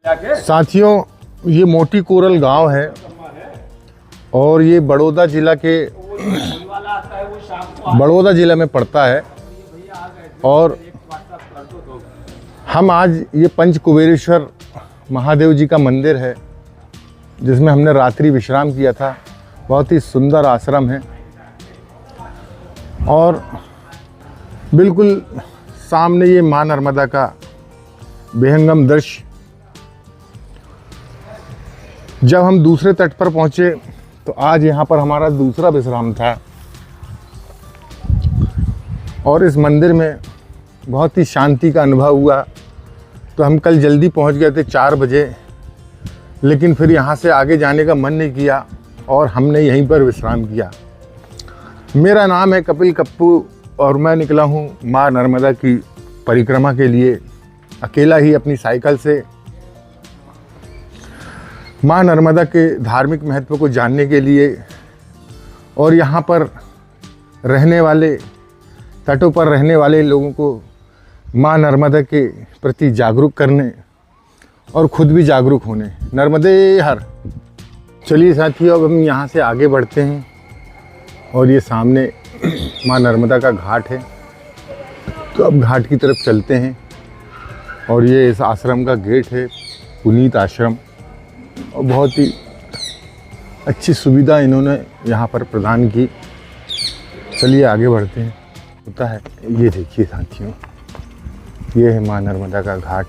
साथियों, ये मोटी कोरल गांव है और ये बड़ौदा जिला में पड़ता है। और हम आज ये पंच कुबेरेश्वर महादेव जी का मंदिर है जिसमें हमने रात्रि विश्राम किया था। बहुत ही सुंदर आश्रम है और बिल्कुल सामने ये माँ नर्मदा का विहंगम दृश्य। जब हम दूसरे तट पर पहुंचे तो आज यहाँ पर हमारा दूसरा विश्राम था और इस मंदिर में बहुत ही शांति का अनुभव हुआ। तो हम कल जल्दी पहुँच गए थे 4 बजे, लेकिन फिर यहाँ से आगे जाने का मन नहीं किया और हमने यहीं पर विश्राम किया। मेरा नाम है कपिल कप्पू और मैं निकला हूँ माँ नर्मदा की परिक्रमा के लिए, अकेला ही अपनी साइकिल से। माँ नर्मदा के धार्मिक महत्व को जानने के लिए और यहाँ पर रहने वाले, तटों पर रहने वाले लोगों को माँ नर्मदा के प्रति जागरूक करने और खुद भी जागरूक होने। नर्मदे हर। चलिए साथियों, अब हम यहाँ से आगे बढ़ते हैं और ये सामने माँ नर्मदा का घाट है। तो अब घाट की तरफ चलते हैं और ये इस आश्रम का गेट है, पुनीत आश्रम। और बहुत ही अच्छी सुविधा इन्होंने यहाँ पर प्रदान की। चलिए आगे बढ़ते हैं। होता है ये देखिए साथियों, ये है माँ नर्मदा का घाट।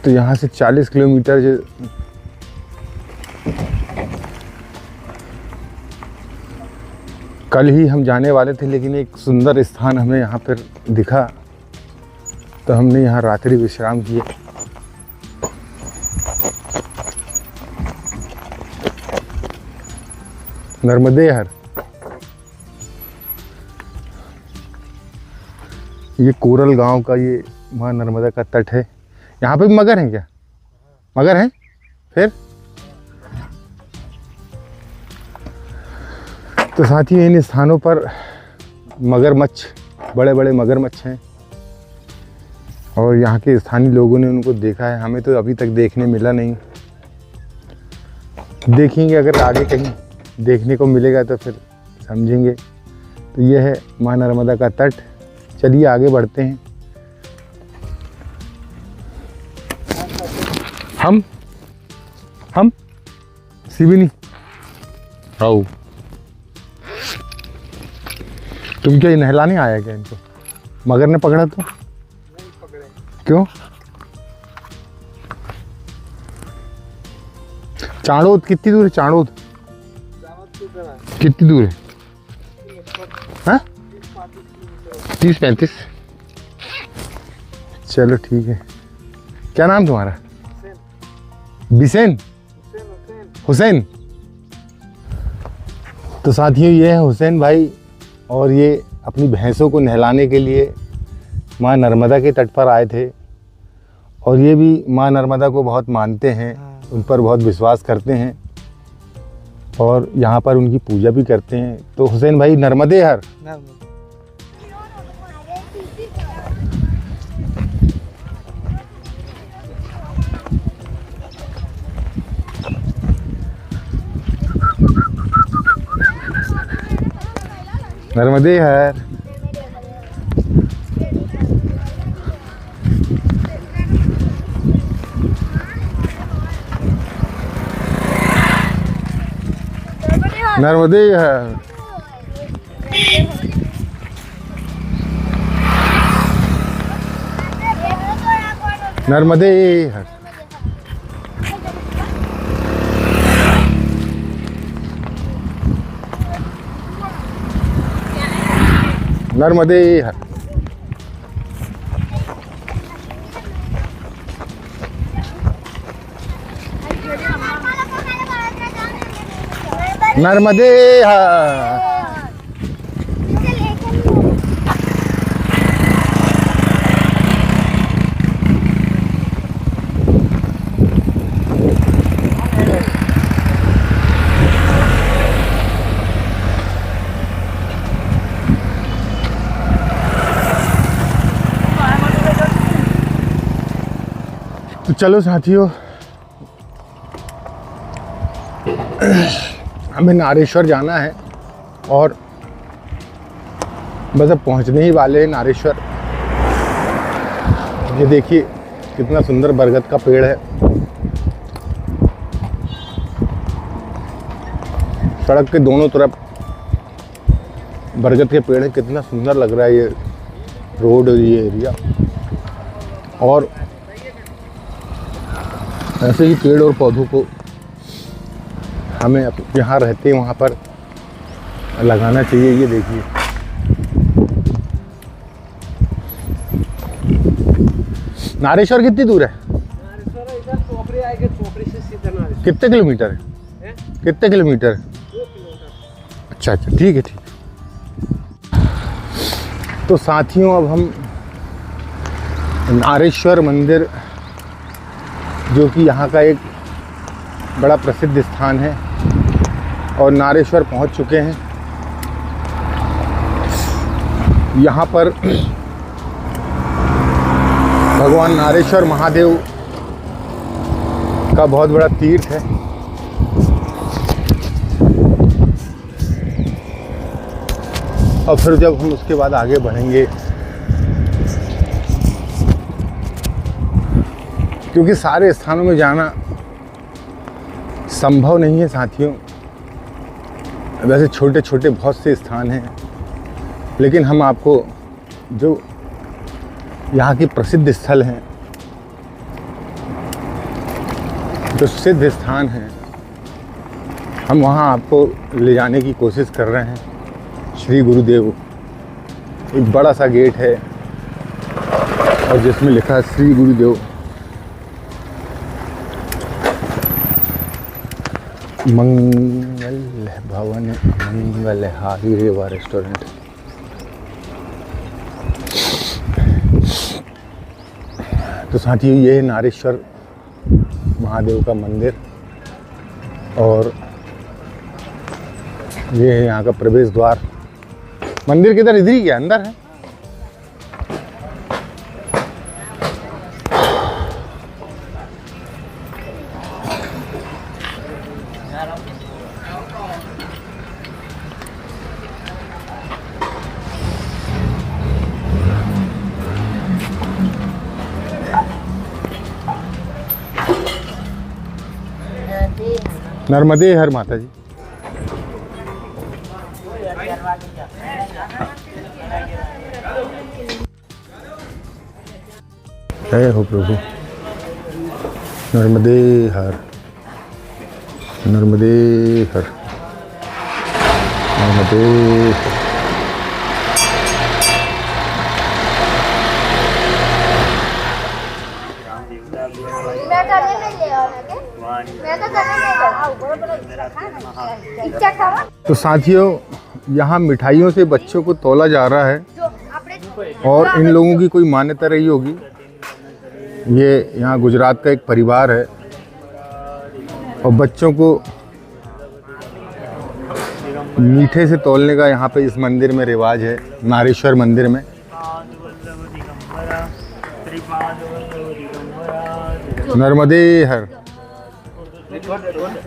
तो यहाँ से 40 किलोमीटर कल ही हम जाने वाले थे, लेकिन एक सुंदर स्थान हमें यहाँ पर दिखा तो हमने यहाँ रात्रि विश्राम किए। नर्मदे हर। ये कोरल गांव का ये माँ नर्मदा का तट है। यहाँ पे भी मगर हैं क्या? मगर हैं? फिर तो साथियों, इन स्थानों पर मगरमच्छ, बड़े बड़े मगरमच्छ हैं और यहाँ के स्थानीय लोगों ने उनको देखा है। हमें तो अभी तक देखने मिला नहीं। देखेंगे, अगर आगे कहीं देखने को मिलेगा तो फिर समझेंगे। तो यह है माँ नर्मदा का तट। चलिए आगे बढ़ते हैं। हम सिविनी आओ। तुम क्या नहलाने आया क्या इनको? मगर ने पकड़ा तो? नहीं पकड़े। क्यों? चाणोद कितनी दूर है? चाणोद कितनी दूर है? हाँ, 30-35। चलो ठीक है। क्या नाम तुम्हारा? बिसेन? हुसैन। तो साथियों, ये है हुसैन भाई और ये अपनी भैंसों को नहलाने के लिए माँ नर्मदा के तट पर आए थे। और ये भी माँ नर्मदा को बहुत मानते हैं, उन पर बहुत विश्वास करते हैं और यहाँ पर उनकी पूजा भी करते हैं। तो हुसैन भाई, नर्मदे हर। नर्मदे हर। नर्मदे हर। नर्मदे हर। नर्मदे हर। नर्मदे हर। चलो साथियों, हमें नारेश्वर जाना है और बस अब पहुंचने ही वाले हैं नारेश्वर। ये देखिए कितना सुंदर बरगद का पेड़ है। सड़क के दोनों तरफ बरगद के पेड़ है। कितना सुंदर लग रहा है ये रोड और ये एरिया। और ऐसे ही पेड़ और पौधों को हमें यहाँ रहते हैं वहाँ पर लगाना चाहिए। ये देखिए नारेश्वर कितनी दूर है? नारेश्वर इधर चोपड़ी आएगा, चोपड़ी से सीधा नारेश्वर। कितने किलोमीटर है? कितने किलोमीटर है? 2 किलोमीटर। अच्छा, ठीक है, ठीक। तो साथियों, अब हम नारेश्वर मंदिर, जो कि यहाँ का एक बड़ा प्रसिद्ध स्थान है, और नारेश्वर पहुँच चुके हैं। यहाँ पर भगवान नारेश्वर महादेव का बहुत बड़ा तीर्थ है। और फिर जब हम उसके बाद आगे बढ़ेंगे, क्योंकि सारे स्थानों में जाना संभव नहीं है साथियों। वैसे छोटे छोटे बहुत से स्थान हैं, लेकिन हम आपको जो यहाँ की प्रसिद्ध स्थल हैं, जो सिद्ध स्थान हैं, हम वहाँ आपको ले जाने की कोशिश कर रहे हैं। श्री गुरुदेव, एक बड़ा सा गेट है और जिसमें लिखा है श्री गुरुदेव मंगल भवन मंगल हारी रेवा रेस्टोरेंट। तो साथियों, ये है नारेश्वर महादेव का मंदिर और ये है यहाँ का प्रवेश द्वार। मंदिर किधर? इधर ही क्या अंदर है? नर्मदे हर माता जी। जय हो प्रभु। नर्मदे हर, नर्मदे हर, नर्मदे हर। तो साथियों, यहाँ मिठाइयों से बच्चों को तौला जा रहा है और इन लोगों की कोई मान्यता रही होगी। ये यहाँ गुजरात का एक परिवार है और बच्चों को मीठे से तौलने का यहाँ पे इस मंदिर में रिवाज है, नारेश्वर मंदिर में। नर्मदे हर।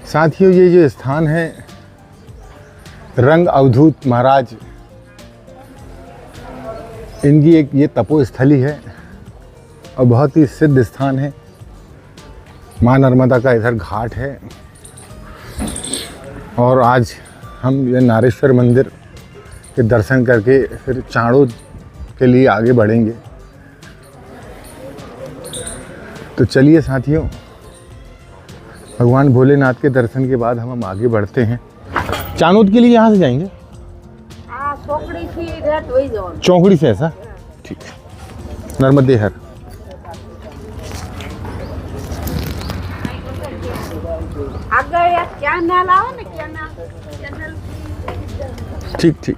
साथियों, ये जो स्थान है रंग अवधूत महाराज, इनकी एक ये तपोस्थली है और बहुत ही सिद्ध स्थान है। माँ नर्मदा का इधर घाट है और आज हम ये नारेश्वर मंदिर के दर्शन करके फिर चाणोद के लिए आगे बढ़ेंगे। तो चलिए साथियों, भगवान भोलेनाथ के दर्शन के बाद हम आगे बढ़ते हैं। चाणोद के लिए यहाँ से जाएंगे? चौकड़ी से, ऐसा? ठीक है। नर्मदे हर। ठीक ठीक।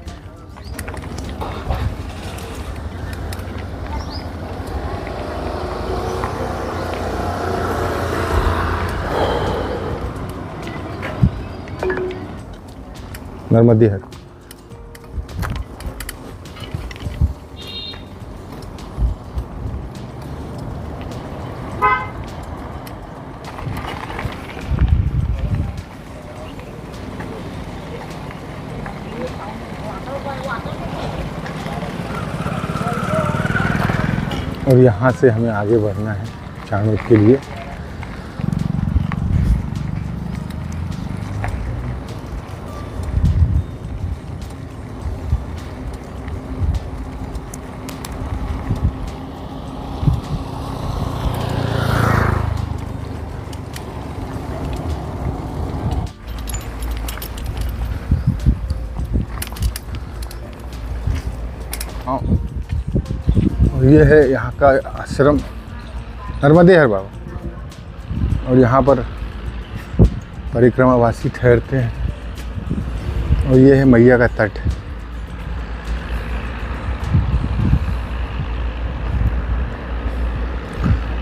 नर्मदे हर। और यहाँ से हमें आगे बढ़ना है चाणूर के लिए। और ये है यहाँ का आश्रम नर्मदे हर बाबा, और यहाँ पर परिक्रमावासी ठहरते हैं। और ये है मैया का तट।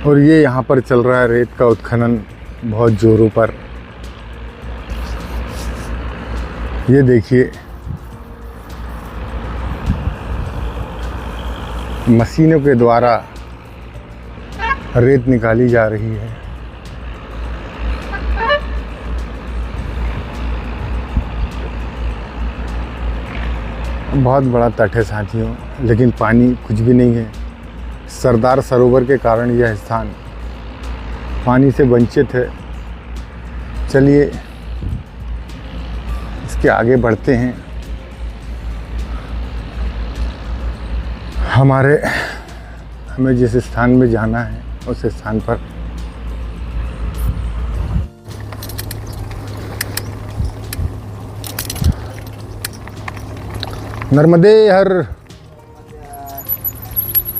और ये यहाँ पर चल रहा है रेत का उत्खनन बहुत जोरों पर। ये देखिए मशीनों के द्वारा रेत निकाली जा रही है। बहुत बड़ा तट है साथियों, लेकिन पानी कुछ भी नहीं है। सरदार सरोवर के कारण यह स्थान पानी से वंचित है। चलिए इसके आगे बढ़ते हैं। हमें जिस स्थान में जाना है उस स्थान पर नर्मदे हर।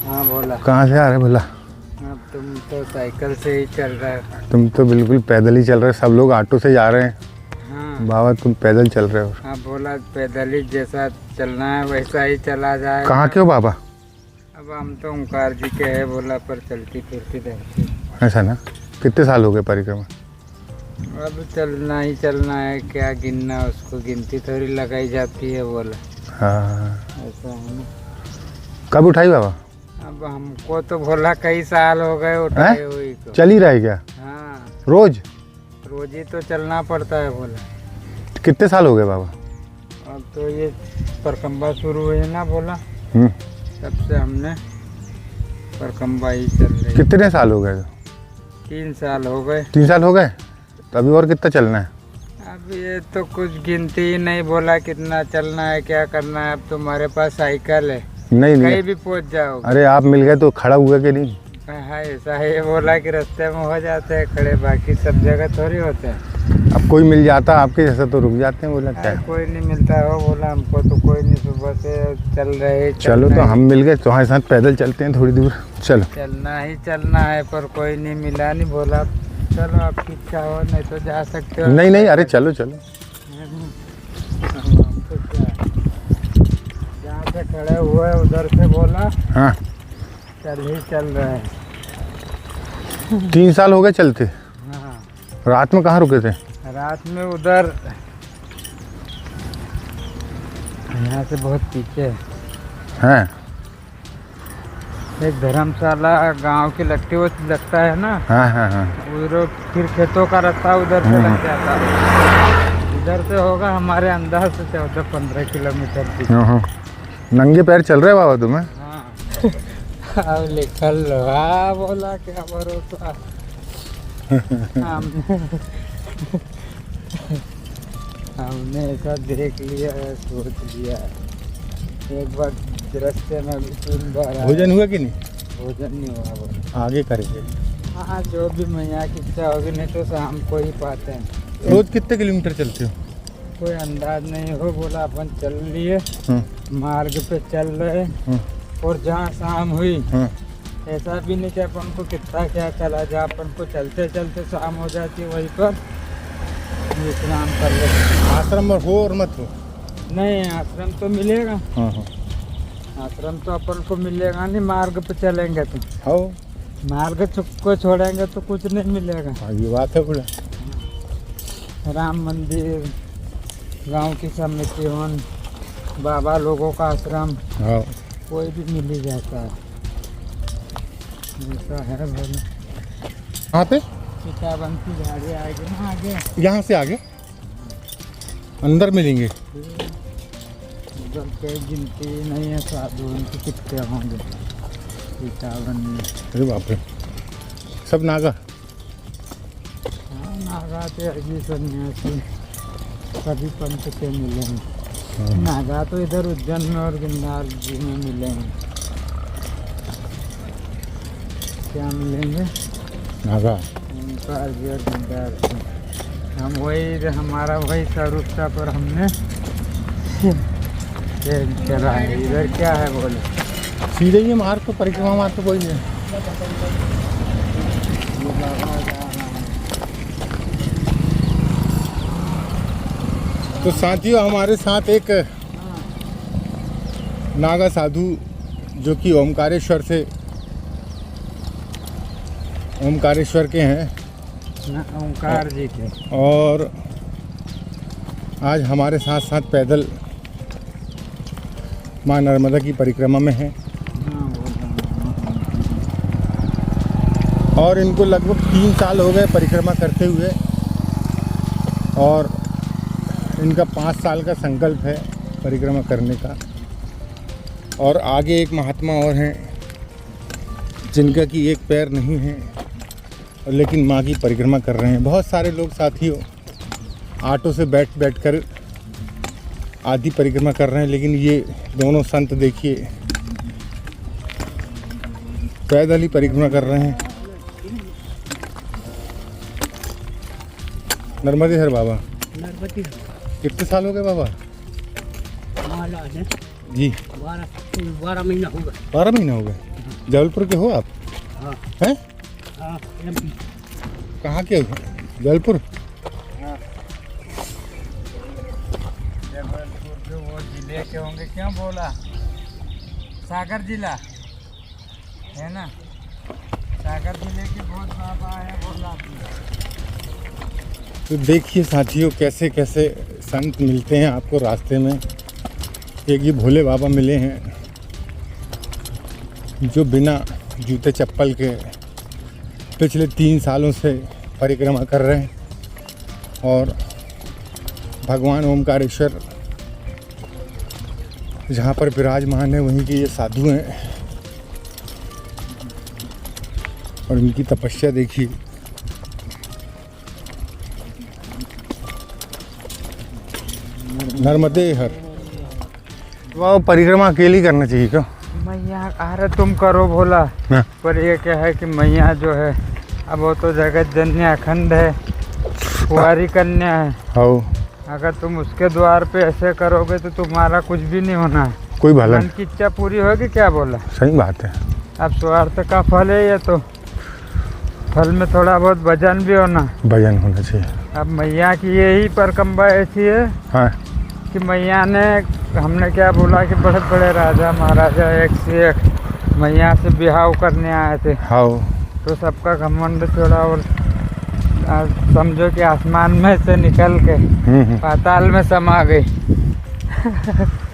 हाँ बोला। कहाँ से आ रहे बोला? अब तुम तो साइकिल से ही चल रहे हो। तुम तो बिल्कुल पैदल ही चल रहे हो। सब लोग ऑटो से जा रहे हैं। हाँ बाबा तुम पैदल चल रहे हो। हाँ बोला पैदल ही जैसा चलना है वैसा ही चला जाए। कहाँ के हो बाबा? अब हम तो ओंकार जी के है बोला, पर चलती फिरती रहती। ऐसा ना? कितने साल हो गए परिक्रमा? अब चलना ही चलना है, क्या गिनना, उसको गिनती थोड़ी लगाई जाती है बोला। हाँ। ऐसा है ना। कब उठाई बाबा? अब हमको तो बोला कई साल हो गए उठाए हुई को। चल ही रहा है क्या? हाँ रोज? रोज ही तो चलना पड़ता है बोला। कितने साल हो गए बाबा? अब तो ये परकम्बा शुरू हुई है ना बोला, तब से हमने परकम्बा ही चल रही। कितने साल हो गए? 3 साल हो गए। 3 साल हो गए? तो अभी और कितना चलना है? अब ये तो कुछ गिनती ही नहीं बोला कितना चलना है, क्या करना है। अब तुम्हारे पास साइकिल है, नहीं कहीं भी पहुंच जाओ। अरे आप मिल गए तो खड़ा हुआ कि नहीं? हाँ ऐसा है, ये बोला कि रास्ते में हो जाते हैं खड़े, बाकी सब जगह थोड़ी होते हैं। अब कोई मिल जाता आपके जैसा तो रुक जाते हैं बोला क्या? कोई नहीं मिलता हो बोला, हमको तो कोई नहीं, सुबह से चल रहे। चलो तो हम मिल गए, तुम्हारे साथ पैदल चलते हैं थोड़ी दूर। चलो चलना ही चलना है, पर कोई नहीं मिला। नहीं बोला चलो आपकी इच्छा हो, नहीं तो जा सकते हो। नहीं अरे चलो चलो। जहाँ से खड़े हुए उधर से बोला हाँ चल रहे हैं। 3 साल हो गए चलते। हाँ रात में कहाँ रुके थे? रात में उधर यहाँ से बहुत पीछे हैं एक धर्मशाला गांव की लगती, वो लगता है ना। हाँ उधर फिर खेतों का रास्ता उधर से लग जाता है। उधर से होगा हमारे अंदाज से 14-15 किलोमीटर पीछे। हाँ। नंगे पैर चल रहे बाबा तुम्हें? हाँ अब लिखल हाँ बोला क्या भरोसा। हमने ऐसा देख लिया है, सोच लिया है। एक बार दृश्य में भी 3 बार आया। भोजन हुआ कि नहीं? भोजन नहीं हुआ बोला। आगे करेंगे। हाँ जो भी मैया की इच्छा होगी, नहीं तो शाम को ही पाते हैं। रोज कितने किलोमीटर चलते हो? कोई अंदाज नहीं हो बोला, अपन चल लिए मार्ग पे चल रहे। और जहाँ शाम हुई ऐसा भी नहीं कि अपन को कितना क्या चला, जहाँ अपन को चलते चलते शाम हो जाती है वहीं पर विश्राम कर ले। आश्रम में हो और मत हो? नहीं आश्रम तो मिलेगा। हाँ आश्रम तो अपन को मिलेगा नहीं, मार्ग पे चलेंगे तो। हाँ मार्ग को छोड़ेंगे तो कुछ नहीं मिलेगा। ये बात है बोला। राम मंदिर, गांव की समिति, बाबा लोगों का आश्रम, हाँ कोई भी मिल ही जाता है। ऐसा है बोले। कहाँ पे? सीताबंसी झाड़ी आएगी ना आगे, यहाँ से आगे अंदर मिलेंगे। उधर कोई गिनती नहीं है साधु, उनके कितने होंगे। सीतावन में। अरे बाप रे, सब नागा। हाँ, नागा थे अजी सन्यासी सभी पंथ के मिलेंगे। नागा तो इधर उज्जैन में और गिरनार जी में मिलेंगे। क्या मिलेंगे? नागा। ओंकार जी और गिरनार जी। हम वही, हमारा वही स्वरूप था, पर हमने चेंज करा है। इधर क्या है बोले? सीधे ये मार्ग तो, परिक्रमा मार्ग तो कोई नहीं। तो साथियों, हमारे साथ एक नागा साधु जो कि ओमकारेश्वर के हैं, ओंकार जी के, और आज हमारे साथ साथ पैदल माँ नर्मदा की परिक्रमा में हैं। और इनको लगभग 3 साल हो गए परिक्रमा करते हुए, और इनका 5 साल का संकल्प है परिक्रमा करने का। और आगे एक महात्मा और हैं जिनका कि एक पैर नहीं है, लेकिन माँ की परिक्रमा कर रहे हैं। बहुत सारे लोग साथियों ऑटो से बैठ कर आदि परिक्रमा कर रहे हैं, लेकिन ये दोनों संत देखिए पैदल ही परिक्रमा कर रहे हैं। नर्मदे हर बाबा। कितने साल हो गए बाबा जी? 12 महीना हो गए। 12 महीना हो गए। जबलपुर के हो आप? हाँ। हैं? हाँ, कहाँ के हो? जबलपुर। जबलपुर के वो जिले के होंगे। क्यों बोला? सागर जिला है ना? सागर जिले की बहुत बाबा है बोला। तो देखिए साथियों कैसे कैसे संत मिलते हैं आपको रास्ते में। एक ये भोले बाबा मिले हैं जो बिना जूते चप्पल के पिछले 3 सालों से परिक्रमा कर रहे हैं, और भगवान ओमकारेश्वर जहाँ पर विराजमान है वहीं के ये साधु हैं। और इनकी तपस्या देखिए। नर्मदे हर। वो परिक्रमा अकेली करना चाहिए क्या? मैया अरे तुम करो भोला। हाँ। पर ये क्या है कि मैया जो है, अब वो तो जगत जननी अखंड है, कुंवारी कन्या है। हाँ। अगर तुम उसके द्वार पे ऐसे करोगे तो तुम्हारा कुछ भी नहीं होना है। कोई भला मन की इच्छा पूरी होगी। क्या बोला? सही बात है। अब स्वार्थ का फल है ये, तो फल में थोड़ा बहुत भजन भी होना, भजन होना चाहिए। अब मैया की यही परिक्रमा ऐसी है हाँ। कि मैया ने, हमने क्या बोला कि बड़े बड़े राजा महाराजा एक से एक मैया से बिहाव करने आए थे। हाँ। तो सबका घमंड थोड़ा, और समझो कि आसमान में से निकल के पाताल में समा गई।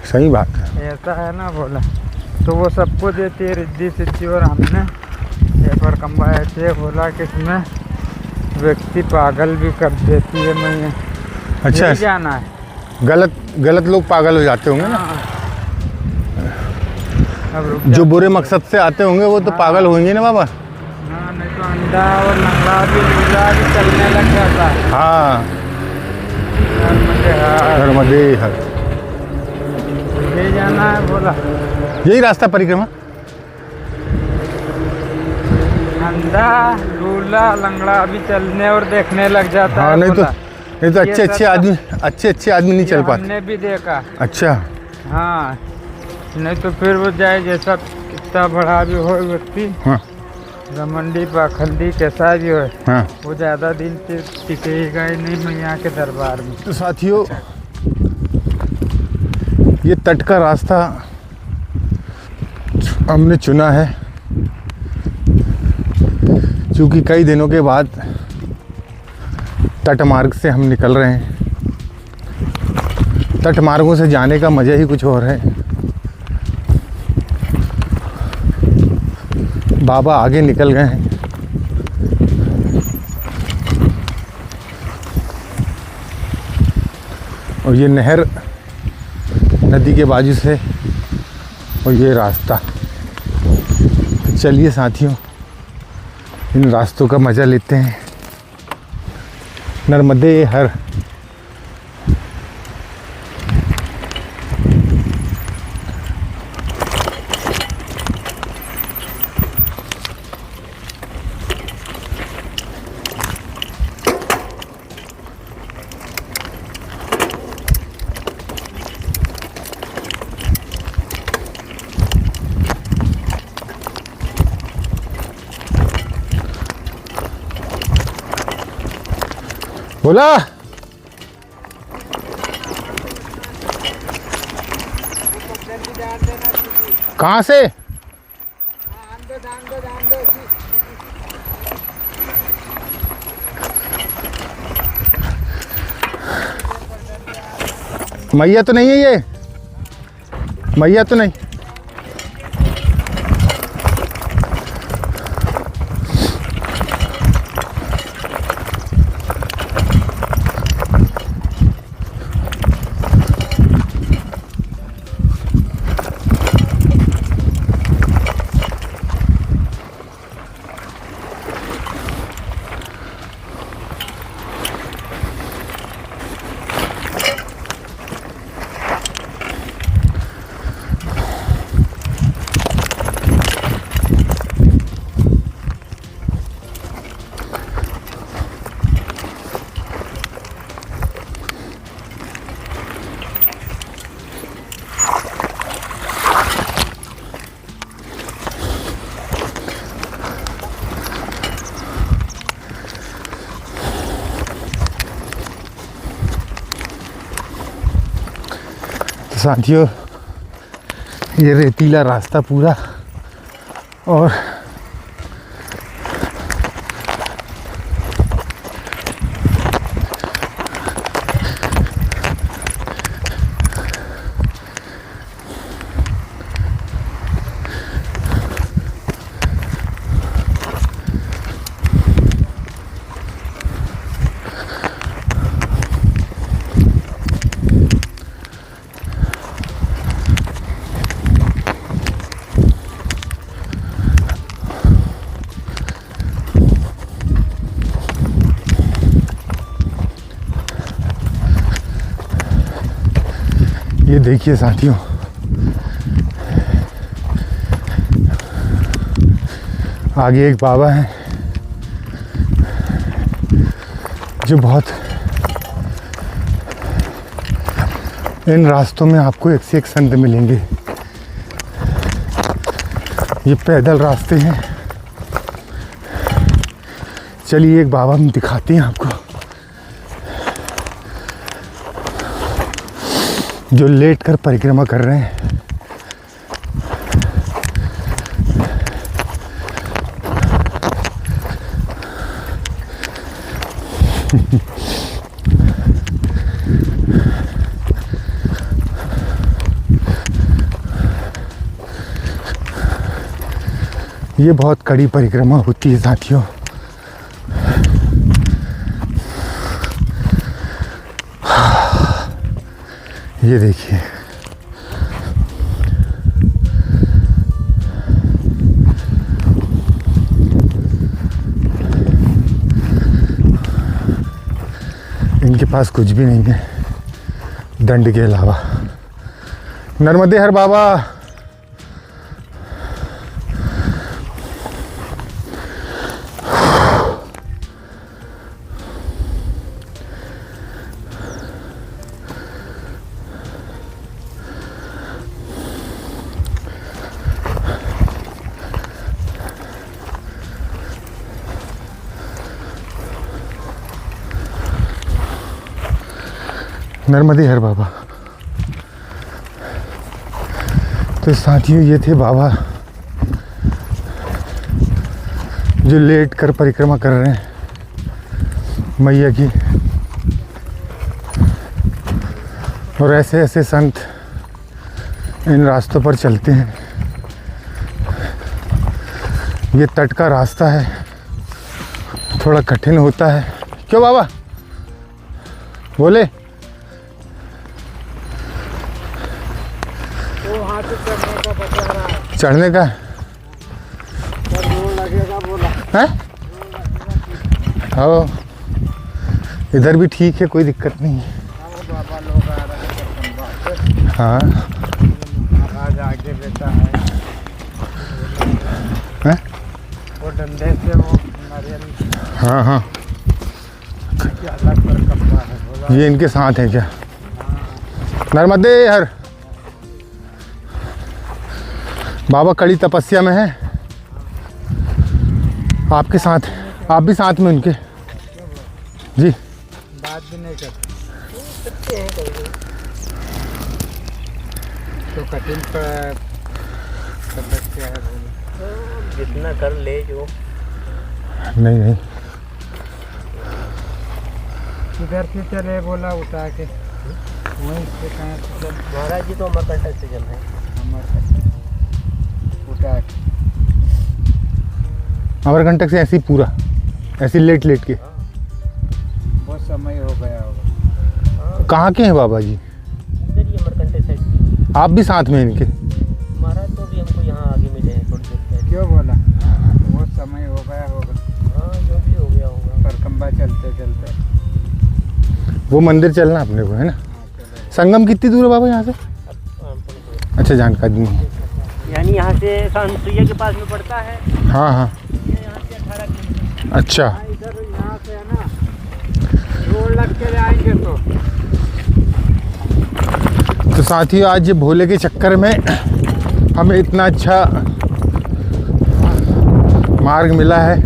सही बात है। ऐसा है ना बोला। तो वो सबको देती है रिद्धि सिद्धि, और हमने ये परिक्रमा ऐसी है बोला कि इसमें व्यक्ति पागल भी कर देती है मैया। अच्छा, यही जाना है। गलत लोग पागल हो जाते होंगे ना। अब रुक जो बुरे मकसद से आते होंगे वो तो पागल होंगे ना बाबा। हाँ, नहीं तो अंडा और लंगड़ा भी लूला भी चलने लग जाता है। हाँ। नर्मदे नर्मदे हर। ये जाना है बोला। यही रास्ता परिक्रमा। अंडा लूला लंगड़ा भी चलने और देखने लग जाता हाँ, है। नहीं तो बोला। अच्छे आदमी नहीं चल पाते। हमने भी देखा। अच्छा। हाँ, नहीं तो फिर वो जाए जैसा कितना बड़ा भी हो व्यक्ति, हाँ। घमंडी पाखंडी कैसा भी हो, हाँ। वो ज़्यादा दिन टिकेगा ही नहीं मैया के दरबार में। तो साथियों ये तट का रास्ता हमने चुना है क्योंकि कई दिनों के बाद तट मार्ग से हम निकल रहे हैं। तट मार्गों से जाने का मज़ा ही कुछ और है। बाबा आगे निकल गए हैं। और ये नहर नदी के बाजू से, और ये रास्ता। चलिए साथियों, इन रास्तों का मज़ा लेते हैं। नर्मदे हर। बोला कहाँ से? मैया तो नहीं है ये? मैया तो नहीं। साथियों, ये रेतीला रास्ता पूरा, और ये देखिए साथियों, आगे एक बाबा है जो बहुत, इन रास्तों में आपको एक से एक संत मिलेंगे। ये पैदल रास्ते हैं। चलिए एक बाबा हम दिखाते हैं आपको, जो लेट कर परिक्रमा कर रहे हैं। ये बहुत कड़ी परिक्रमा होती है साथियों। ये देखिए, इनके पास कुछ भी नहीं है दंड के अलावा। नर्मदे हर बाबा। नर्मदे हर बाबा। तो साथियों, ये थे बाबा जो लेट कर परिक्रमा कर रहे हैं मैया की, और ऐसे ऐसे संत इन रास्तों पर चलते हैं। ये तट का रास्ता है, थोड़ा कठिन होता है। क्यों बाबा बोले? तो वहाँ से चढ़ने का बता रहा है। चढ़ने का हैं? हाँ, इधर भी ठीक है, कोई दिक्कत नहीं है। बाबा लोग आ रहे हैं। हाँ महाराज आगे बैठा है। हैं? वो डंडे से वो नारियल हाँ हाँ, की अलग पर कपड़ा है बोला। ये इनके साथ है क्या? नर्मदे हर बाबा कड़ी तपस्या में है, आपके साथ, आप भी साथ में उनके जी? बात भी नहीं करते तो कठिन पर समस्या है बोला। जितना कर ले जो। नहीं नहीं, इधर से चले बोला उठा के वहीं से कहाँ से चल महाराज जी तो अमरकंटक से चल रहे हैं। हमारे उठा के अमरकंटक से ऐसे ही पूरा, ऐसे लेट लेट के। बहुत समय हो गया होगा। कहाँ के हैं बाबा जी? इधर ही अमरकंटक साइड की। आप भी साथ में इनके? महाराज तो भी हमको यहाँ आगे मिले हैं थोड़ी देर पहले। क्यों बोला? बहुत समय हो गया होगा। हाँ जो भी हो गया होगा। परकम्बा चलते चलते। वो मंदिर चलना अपने को है ना। हाँ, चले। संगम कितनी दूर है बाबा यहाँ से? अच्छा, जानकारी नहीं है। यानी यहाँ से कानपुरिया के पास में पड़ता है। हाँ हाँ, ये यहाँ से 18 किलोमीटर। अच्छा। हाँ, इधर यहाँ से है ना, रोड लग के जाएंगे तो साथियों, आज ये भोले के चक्कर में हमें इतना अच्छा मार्ग मिला है।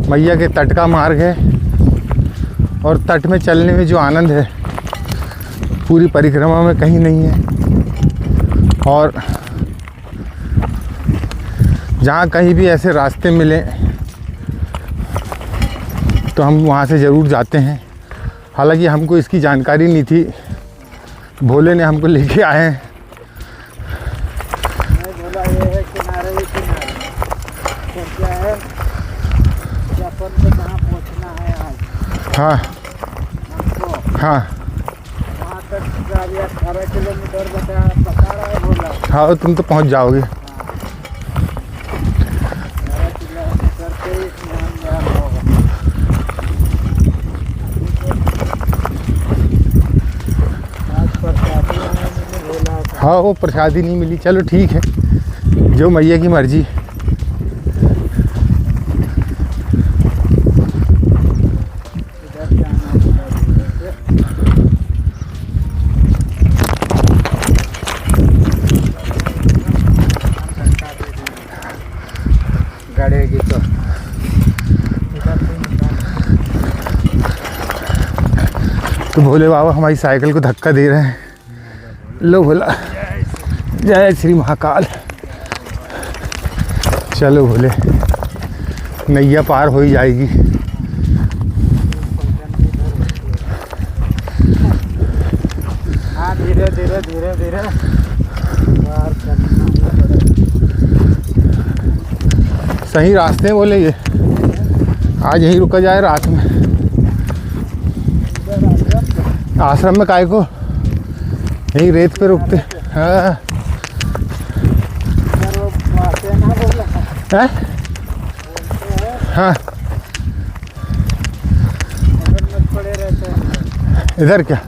मैया के तट का मार्ग है, और तट में चलने में जो आनंद है पूरी परिक्रमा में कहीं नहीं है। और जहाँ कहीं भी ऐसे रास्ते मिले तो हम वहाँ से ज़रूर जाते हैं। हालांकि हमको इसकी जानकारी नहीं थी, भोले ने हमको लेके आए हैं। मैं बोला ये है किनारे ही किनारे। तो क्या है कि अपन को कहाँ पहुँचना है आज हाँ हमको, हाँ वहाँ तक गाड़ी 18 किलोमीटर बता रहा है बोला। हाँ, तुम तो पहुँच जाओगे। 18 किलोमीटर पे ही स्नान ध्यान होगा। आज प्रसादी मैंने बोला था। हाँ, वो प्रसादी नहीं मिली, चलो ठीक है, जो मैया की मर्जी। इधर जाना होगा धीरे से। गड़ेगी तो इधर से निकाल। तो भोले बाबा हमारी साइकिल को धक्का दे रहे हैं। लो भोला, जय श्री महाकाल। चलो भोले, नैया पार हो ही जाएगी। हाँ, धीरे धीरे धीरे धीरे बाहर करना पड़ेगा। सही रास्ते हैं बोले ये। आज यहीं रुका जाए रात में। आश्रम में काहे को, यहीं रेत पे रुकते। हाँ इधर वो बातें ना बोला हैं? बोलते हैं, हाँ, मगर में पड़े रहते हैं। इधर क्या?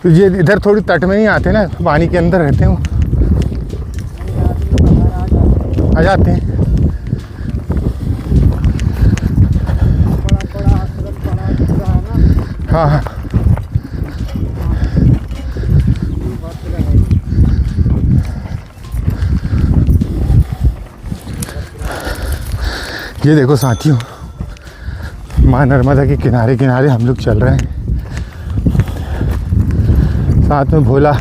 तो ये इधर थोड़ी तट में नहीं आते ना, पानी के अंदर रहते हैं वो। आदमी बाहर आ जाते हैं। आ जाते हैं। बड़ा बड़ा आश्रम बना दिख रहा है ना, हाँ हाँ, बच रहेगी। ये देखो साथियों, माँ नर्मदा के किनारे किनारे हम लोग चल रहे हैं, साथ में भोला।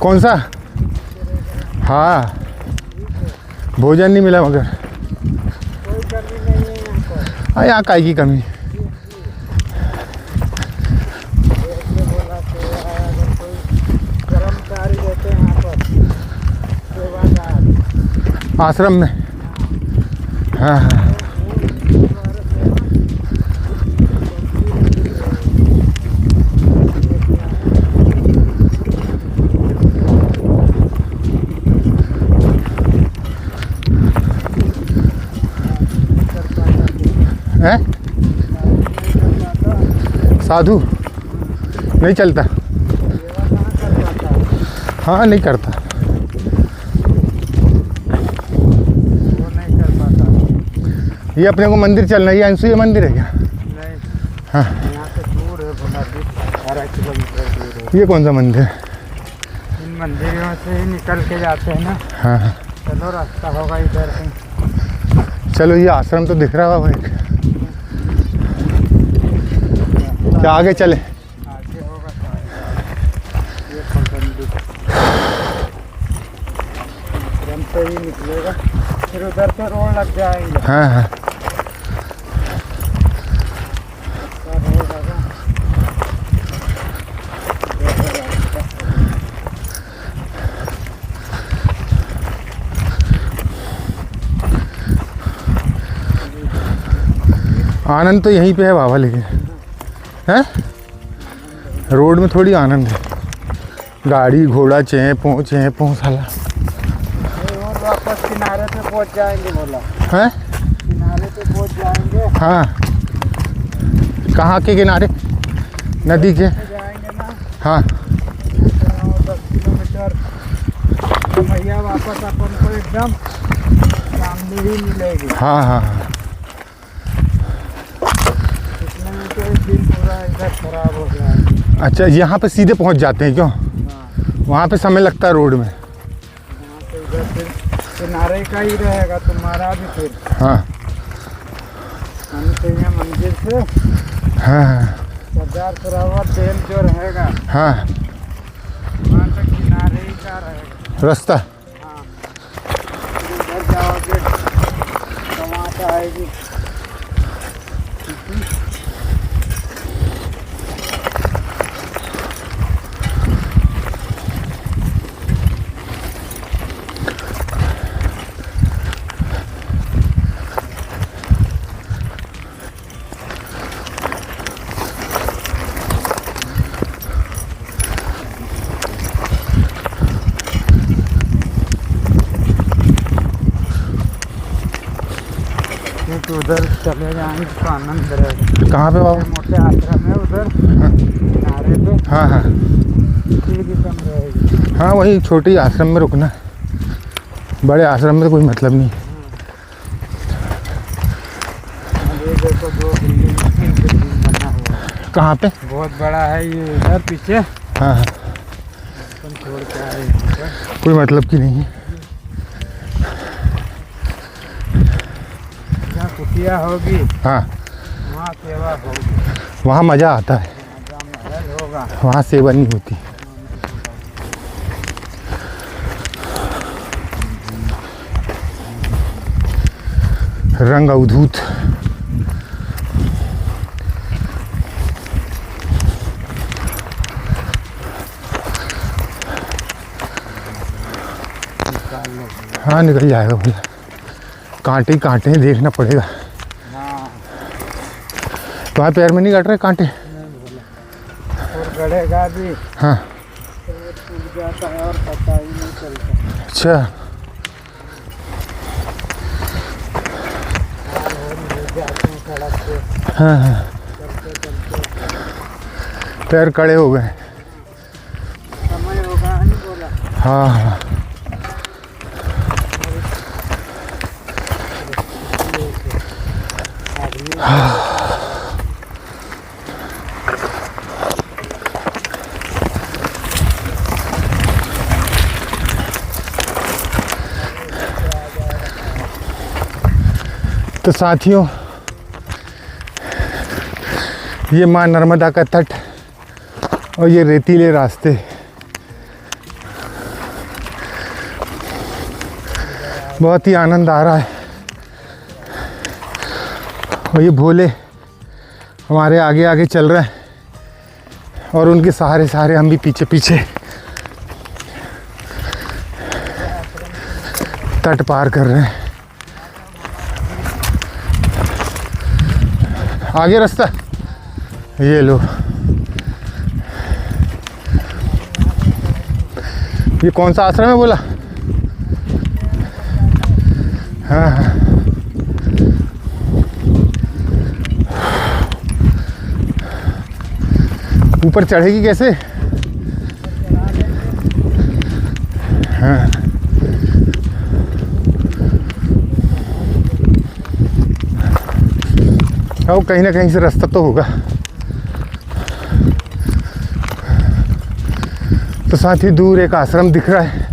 कौन सा? हाँ, भोजन नहीं मिला मगर। कोई कमी नहीं है यहाँ पर। यहाँ काय की कमी? ऐसे बोला तो आश्रम में। हाँ हाँ। हैं? साधु नहीं चलता। हाँ नहीं करता। वो नहीं कर पाता। ये अपने को मंदिर चलना है। ये अनसुईया मंदिर है क्या? नहीं, हाँ। यहाँ से दूर है, बोला 12 किलोमीटर दूर है। ये कौन सा मंदिर है? इन मंदिरों से ही निकल के जाते हैं ना। हाँ हाँ। चलो रास्ता होगा इधर से। चलो ये आश्रम तो दिख रहा है एक। क्या आगे चले? आगे होगा शायद। ये पगडंडी आश्रम से ही निकलेगा, फिर उधर से रोड लग जाएंगे। हाँ हाँ। रोड होगा। आनंद तो यहीं पे है बाबा, लेकिन हैं रोड में थोड़ी आनंद है। गाड़ी घोड़ा चें पों साला। और वापस किनारे पे पहुंच जाएंगे, बोला हैं? किनारे पे पहुंच जाएंगे। हाँ। कहाँ के किनारे? नदी के? जाएंगे ना। हाँ। 10 किलोमीटर तो भैया वापस अपन को एकदम सामने ही मिलेगी। हाँ हाँ हाँ। इसमें तो एक दिन पूरा इधर खराब हो गया है। अच्छा, यहाँ पे सीधे पहुँच जाते हैं क्यों? हाँ, वहाँ पे समय लगता है रोड में। यहाँ पे इधर फिर किनारे का ही रहेगा तुम्हारा भी। फिर हाँ अनसुईया मंदिर से हाँ हाँ सरदार सरोवर डैम जो रहेगा, हाँ। वहाँ तक किनारे ही का रहेगा रास्ता। हाँ, फिर उधर जाओगे तो वहाँ से आएगी। तो उधर चले जाएंगे तो आनंद रहेगा। कहाँ पे बाबा? मोटे आश्रम है उधर किनारे पे, हाँ हाँ भीड़ भी कम रहेगी। हाँ। वही छोटी आश्रम में रुकना है, बड़े आश्रम में तो कोई मतलब नहीं। ये देखो 2 बिल्डिंग बना हुआ है। कहाँ पे? बहुत बड़ा है ये इधर पीछे। हाँ हाँ। अपन छोड़ के आए यहाँ पर। कोई मतलब की नहीं है। जहाँ कुटिया होगी हाँ, वहाँ सेवा होगी, वहाँ मज़ा आता है, जहाँ महल होगा वहाँ सेवा नहीं होती। रंग अवधूत। हाँ निकल जाएगा भैया। कांटे ही कांटे हैं, देखना पड़ेगा। हाँ, तुम्हारे पैर में नहीं कट रहे कांटे? नहीं बोला और गड़ेगा भी हाँ। तो वो टूट जाता है और पता ही नहीं चलता। अच्छा। जाते हैं सड़क पे हाँ हाँ। चलते चलते पैर कड़े हो गए। समय होगा नहीं बोला। हाँ हाँ। तो साथियों, ये माँ नर्मदा का तट और ये रेतीले रास्ते, बहुत ही आनंद आ रहा है। और ये भोले हमारे आगे आगे चल रहे हैं और उनके सहारे सहारे हम भी पीछे पीछे। तट पार कर रहे हैं। आगे रास्ता, ये लो। ये कौन सा आश्रम है बोला? हाँ हाँ। ऊपर चढ़ेगी कैसे? हाँ। अब कहीं ना कहीं से रास्ता तो होगा। तो साथ ही दूर एक आश्रम दिख रहा है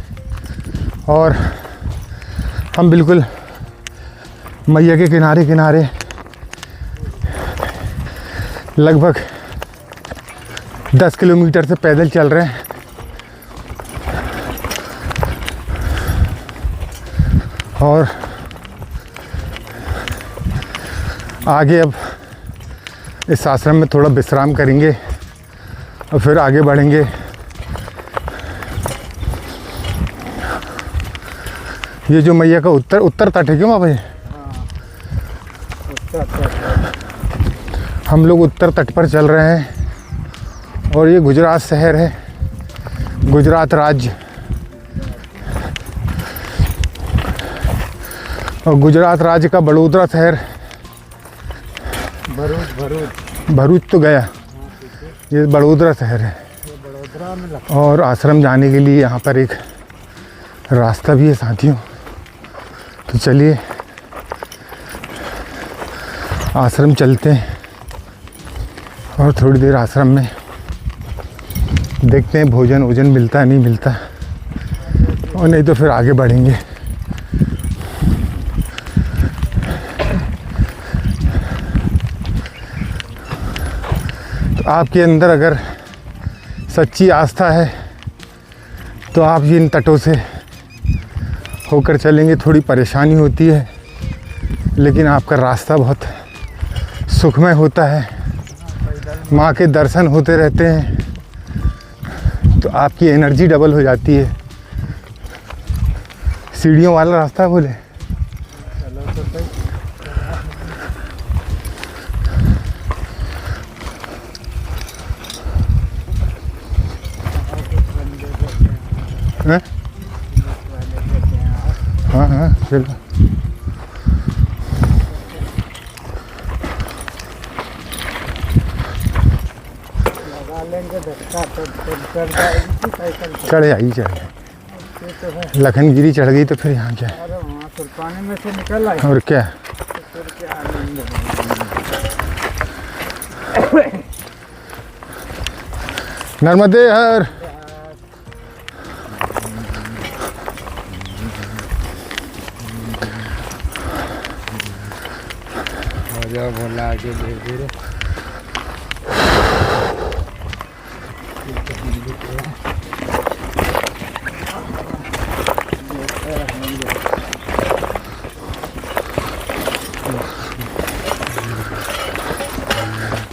और हम बिल्कुल मैया के किनारे किनारे लगभग 10 किलोमीटर से पैदल चल रहे हैं। और आगे अब इस आश्रम में थोड़ा विश्राम करेंगे और फिर आगे बढ़ेंगे। ये जो मैया का उत्तर तट है क्यों बाबा? हम लोग उत्तर तट पर चल रहे हैं और ये गुजरात शहर है, गुजरात राज्य। और गुजरात राज्य का बड़ोदरा शहर, भरूच तो गया, ये बड़ोदरा शहर है। और आश्रम जाने के लिए यहाँ पर एक रास्ता भी है साथियों। तो चलिए आश्रम चलते हैं और थोड़ी देर आश्रम में देखते हैं भोजन वोजन मिलता है नहीं मिलता, और नहीं तो फिर आगे बढ़ेंगे। तो आपके अंदर अगर सच्ची आस्था है तो आप इन तटों से होकर चलेंगे। थोड़ी परेशानी होती है लेकिन आपका रास्ता बहुत सुखमय होता है, माँ के दर्शन होते रहते हैं, तो आपकी एनर्जी डबल हो जाती है। सीढ़ियों वाला रास्ता बोले। हैं? हाँ हाँ चलो। चढ़े आई चढ़े, लखनगिरी चढ़ गई तो फिर यहाँ क्या है? पानी में से निकल आई और क्या? नर्मदे हर। बोला आगे धीरे धीरे।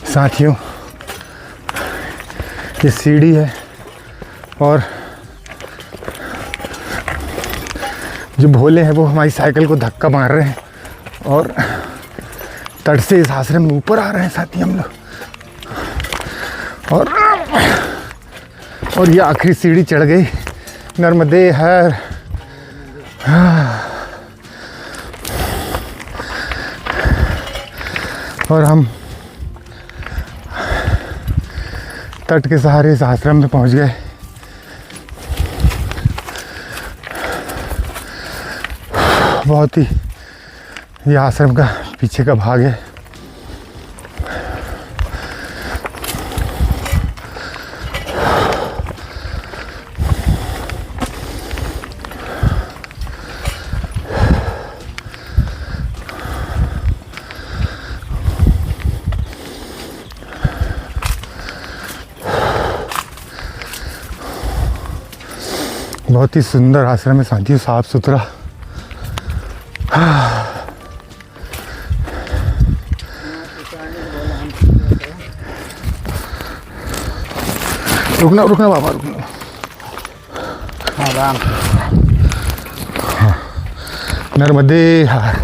साथियों ये सीढ़ी है और जो भोले हैं वो हमारी साइकिल को धक्का मार रहे हैं और तट से इस आश्रम में ऊपर आ रहे हैं साथी हम लोग। और ये आखिरी सीढ़ी चढ़ गई। नर्मदे हर। और हम तट के सहारे इस आश्रम में पहुंच गए। बहुत ही ये आश्रम का पीछे का भाग है। बहुत ही सुंदर आश्रम है साथियों, साफ सुथरा। रुकना रुकना बाबा रुकना। आराम। नर्मदे हर।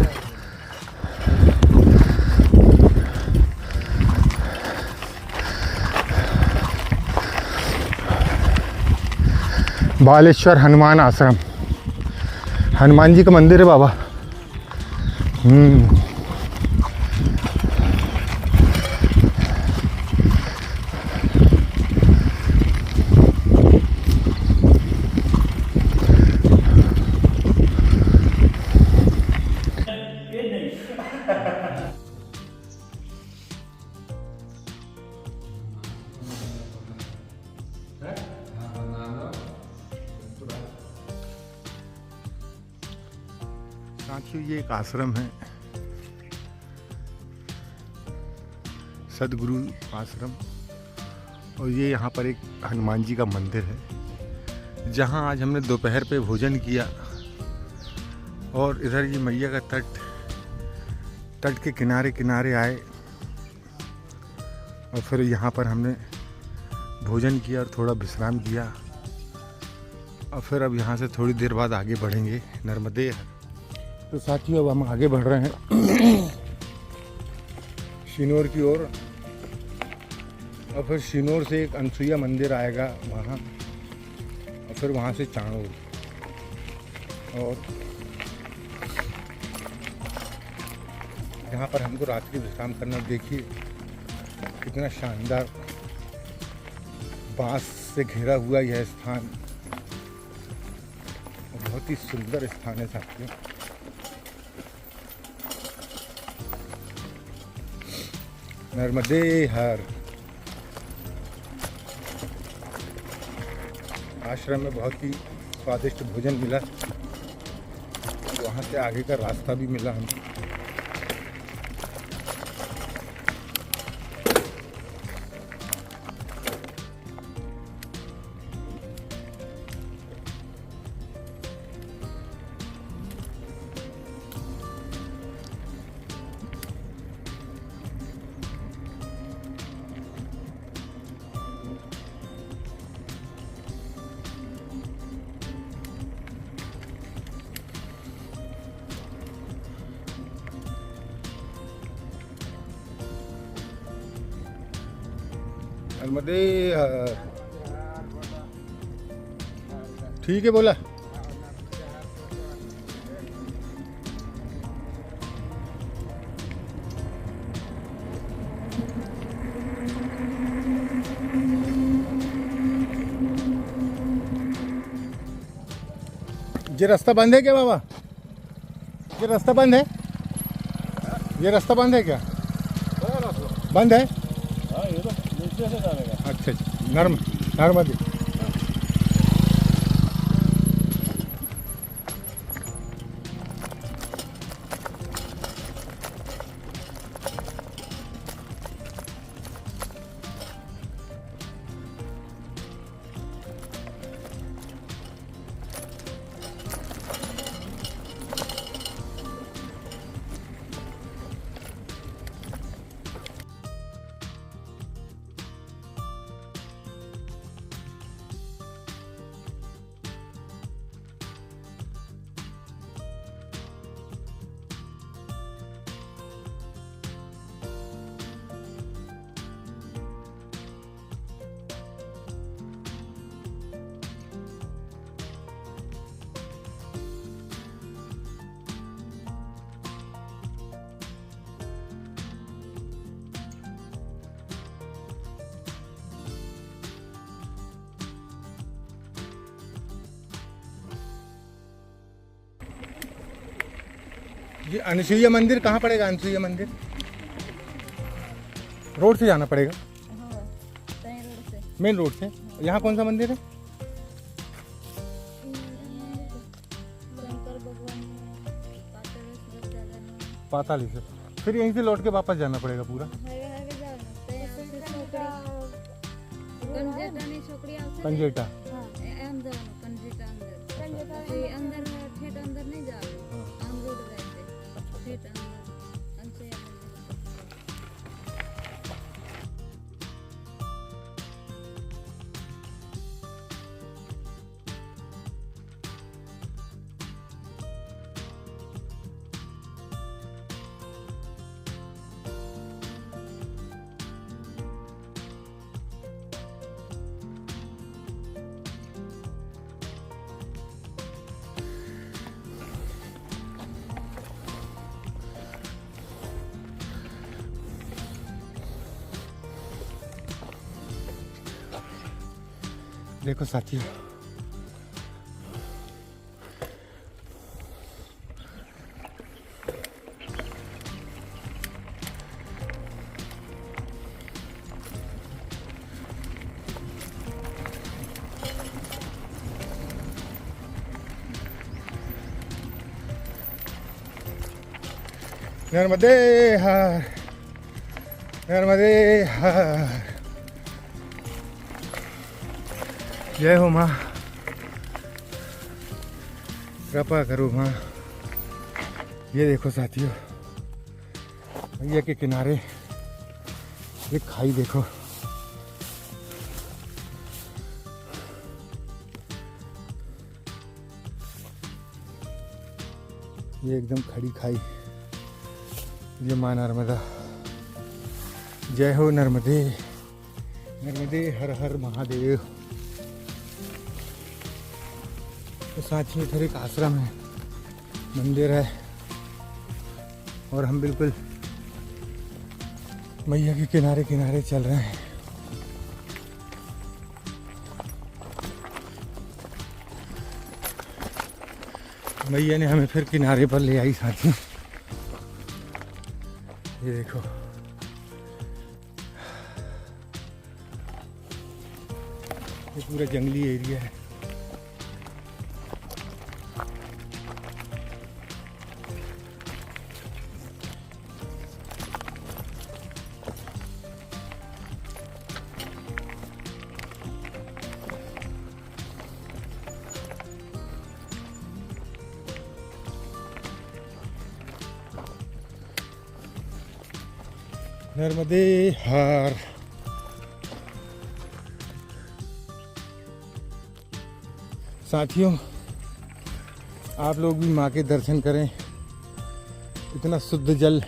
बालेश्वर हनुमान आश्रम, हनुमान जी का मंदिर है बाबा। साथियों, ये एक आश्रम है, सदगुरु आश्रम, और ये यहाँ पर एक हनुमान जी का मंदिर है, जहाँ आज हमने दोपहर पे भोजन किया। और इधर ये मैया का तट के किनारे किनारे आए और फिर यहाँ पर हमने भोजन किया और थोड़ा विश्राम किया। और फिर अब यहाँ से थोड़ी देर बाद आगे बढ़ेंगे नर्मदे। तो साथियों, अब हम आगे बढ़ रहे हैं शिनोर की ओर, और फिर शिनोर से एक अनसुईया मंदिर आएगा वहाँ, और फिर वहाँ से चाणोर। और यहाँ पर हमको रात्रि विश्राम करना। देखिए कितना शानदार बांस से घिरा हुआ यह स्थान, बहुत ही सुंदर स्थान है साथियों। नर्मदे हर। आश्रम में बहुत ही स्वादिष्ट भोजन मिला, वहाँ से आगे का रास्ता भी मिला हमें। नर्मदे हर। ठीक है बोला। ये रास्ता बंद है क्या बाबा? ये रास्ता बंद है? ये रास्ता बंद है क्या? बंद है? अच्छा, नर्मदे। ये अनसुईया मंदिर कहाँ पड़ेगा? अनसुईया मंदिर रोड से जाना पड़ेगा, मेन रोड से। यहाँ कौन सा मंदिर है? पाताली से। फिर यहीं से लौट के वापस जाना पड़ेगा पूरा। कंजेटा देखो साथियों, नर्मदे हर, नर्मदे हर। जय हो माँ, कृपा करो माँ। ये देखो साथियों, भैया के किनारे ये खाई देखो, ये एकदम खड़ी खाई। ये माँ नर्मदा, जय हो नर्मदे, नर्मदे हर हर महादेव। तो साथ ही इधर एक आश्रम है, मंदिर है, और हम बिल्कुल मैया के किनारे किनारे चल रहे हैं। मैया ने हमें फिर किनारे पर ले आई साथी। ये देखो, ये पूरा जंगली एरिया है। नर्मदे हर। साथियों, आप लोग भी माँ के दर्शन करें। इतना शुद्ध जल,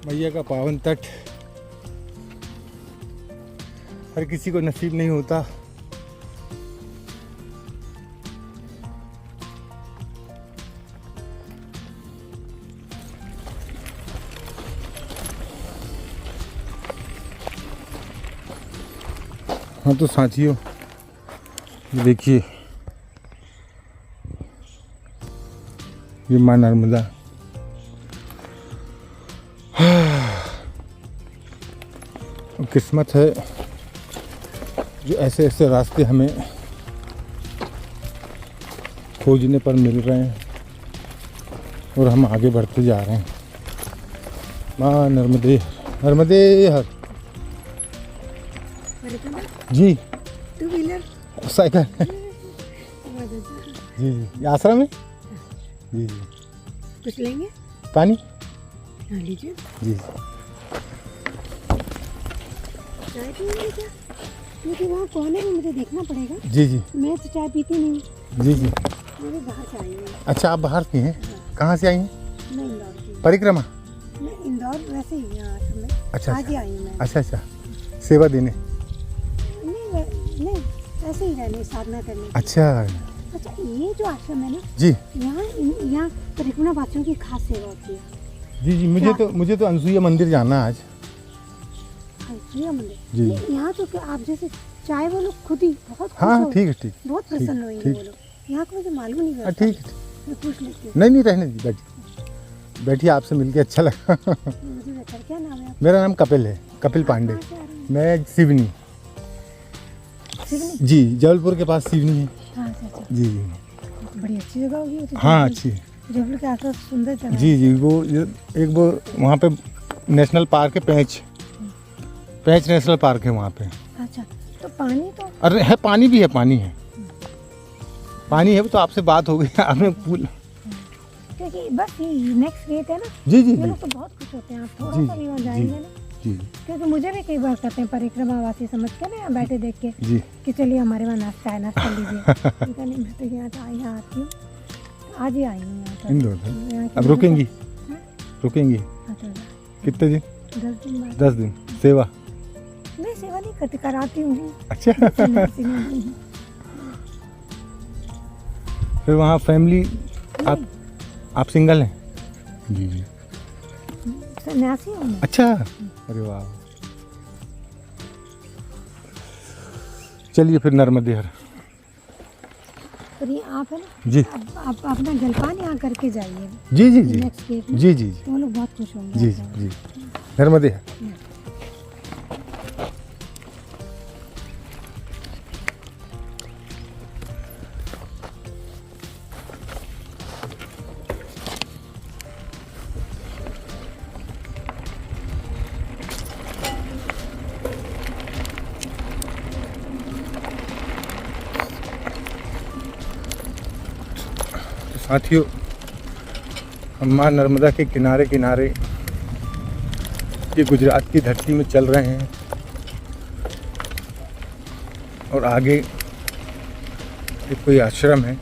मैया का पावन तट हर किसी को नसीब नहीं होता। हाँ तो साथियों, ये देखिए, ये माँ नर्मदा। किस्मत है जो ऐसे ऐसे रास्ते हमें खोजने पर मिल रहे हैं और हम आगे बढ़ते जा रहे हैं। माँ नर्मदे, नर्मदे हर। जी, टू व्हीलर, साइकिल। जी जी, ये आश्रम है। जी जी, कुछ लेंगे? पानी। हाँ लीजिए। जी, चाय पिएंगे क्या? क्योंकि वहाँ कोने में मुझे देखना पड़ेगा। जी जी, मैं तो चाय पीती नहीं। जी जी। मुझे बाहर से आई हूँ। अच्छा, आप बाहर की हैं? कहाँ से आई हैं? मैं इंदौर की। परिक्रमा। मैं इंदौर वैसे ही यहाँ आश्रम में। अच्छा आज ही आई हूँ मैं। अच्छा अच्छा, सेवा देने। नहीं, ऐसे ही रहने, साधना करने। अच्छा अच्छा, ये जो आश्रम है ना, जी यहाँ परिक्रमा वासियों की खास सेवा होती है। जी जी, मुझे तो अनसुईया मंदिर जाना है आज। अनसुईया मंदिर जी। नहीं, यहाँ तो क्या आप जैसे चाय वो लोग खुद ही बहुत खुश हाँ हो, ठीक है, ठीक। बहुत प्रसन्न हुई वो लोग। यहाँ को मुझे मालूम नहीं हाँ करता। ठीक है। मैं पूछ लेती हूँ। नहीं नहीं, रहने दी, बैठिए बैठिए, आपसे मिलके अच्छा लगा। मुझे बता, क्या नाम है आपका? मेरा नाम कपिल है, कपिल पांडे। कहाँ से आ रहे हैं? मैं सिवनी। सिवनी? जी, जबलपुर के पास सिवनी है। हाँ, अच्छा। जी जी, बड़ी अच्छी जगह होगी वो तो। हाँ अच्छी। जबलपुर के आसपास सुंदर जगह है। जी जी, वो वहाँ पे नेशनल पार्क है, पेंच नेशनल पार्क है वहाँ पे। अच्छा, तो पानी तो अरे है, पानी भी है, पानी है, पानी है। वो तो आपसे बात हो गई, आपने पूल। क्योंकि बस ये नेक्स्ट गेट है ना। जी जी ये जी लोग तो बहुत खुश होते हैं। आप थोड़ा जी, सा भी वहाँ जाएंगे ना, जी क्योंकि मुझे भी कई बार कहते हैं परिक्रमावासी समझ के ना यहाँ बैठे देख के जी। कि चलिए हमारे वहाँ नाश्ता है, नाश्ता लीजिए। उनका नहीं, मैं तो यहाँ आती हूँ, आज ही आई हूँ यहाँ पर। इंदौर से। यहाँ के अब रुकेंगी? हाँ? रुकेंगी हाँ, तो कितने दिन? 10 दिन बाद। 10 दिन सेवा। मैं सेवा नहीं करती, कराती हूँ। अच्छा। सन्यासी नहीं हूँ। फिर वहाँ फैमिली, आप सिंगल हैं? जी जी। सन्यासी हूँ मैं। अच्छा, अरे वाह। चलिए फिर नर्मदे हर। और ये आप है ना, जी आप अपना जलपान यहाँ करके जाइए जी जी जी नेक्स्ट गेट में, जी जी जी तो वो लोग बहुत खुश होंगे जी आपसे। जी नर्मदे हर। साथियों, हम माँ नर्मदा के किनारे किनारे ये गुजरात की धरती में चल रहे हैं और आगे एक कोई आश्रम है।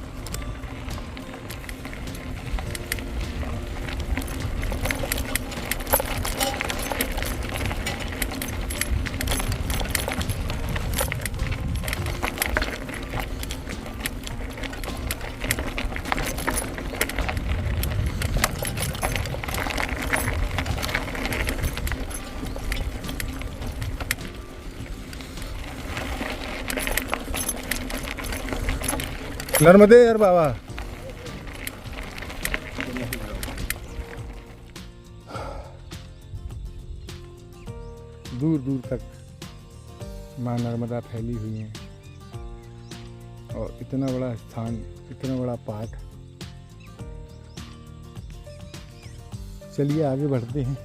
नर्मदे यार बाबा। दूर दूर तक माँ नर्मदा फैली हुई है और इतना बड़ा स्थान, इतना बड़ा पाठ। चलिए आगे बढ़ते हैं।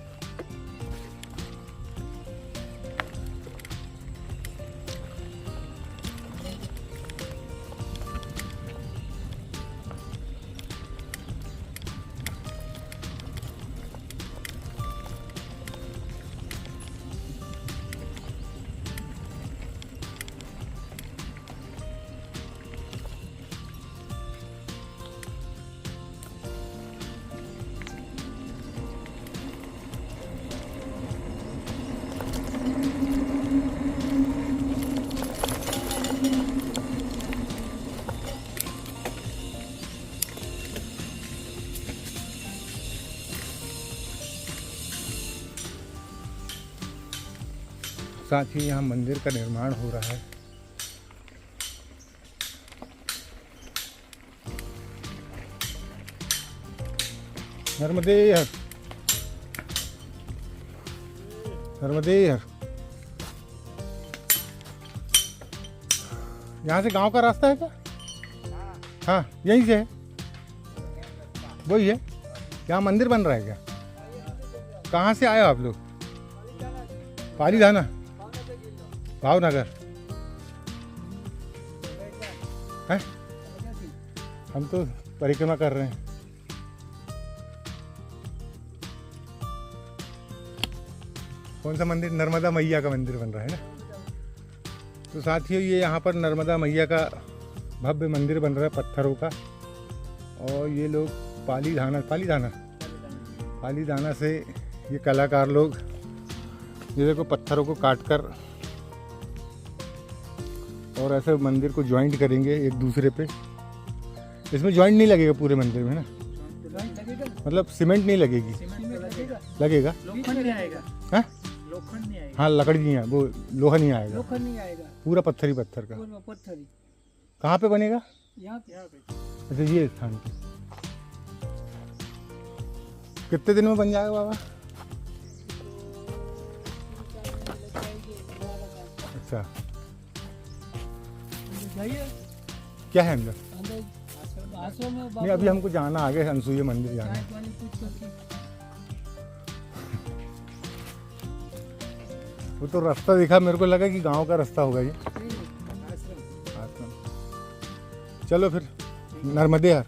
साथ ही यहाँ मंदिर का निर्माण हो रहा है। नर्मदे हर, नर्मदे हर। यहाँ से गांव का रास्ता है क्या? हाँ यहीं से है, वही है। यहाँ मंदिर बन रहा है क्या? कहाँ से आए हो आप लोग? पालीधाना, भावनगर है। हम तो परिक्रमा कर रहे हैं। कौन सा मंदिर? नर्मदा मैया का मंदिर बन रहा है ना। तो साथियों, ये यहाँ पर नर्मदा मैया का भव्य मंदिर बन रहा है पत्थरों का। और ये लोग पालीधाना से ये कलाकार लोग ये देखो पत्थरों को काट कर और ऐसे मंदिर को ज्वाइंट करेंगे एक दूसरे पे। इसमें ज्वाइंट नहीं लगेगा पूरे मंदिर में ना, मतलब सीमेंट नहीं लगेगी। लगेगा लोखंड नहीं आएगा। हाँ लोखंड नहीं आएगा। हाँ, लकड़ी नहीं है, वो लोहा नहीं आएगा। लोखंड नहीं आएगा, पूरा पत्थर ही पत्थर का। पूरा पत्थर ही। कहाँ पे बनेगा? यहाँ पे। अच्छा, ये स्थान पे। कितने दिन में बन जाएगा बाबा? अच्छा, क्या है अंदर? आश्रम में नहीं, अभी हमको जाना आगे अनसुईया मंदिर जाना है। वो तो रास्ता दिखा, मेरे को लगा कि गांव का रास्ता होगा ये। आश्रम। चलो फिर नर्मदे हर।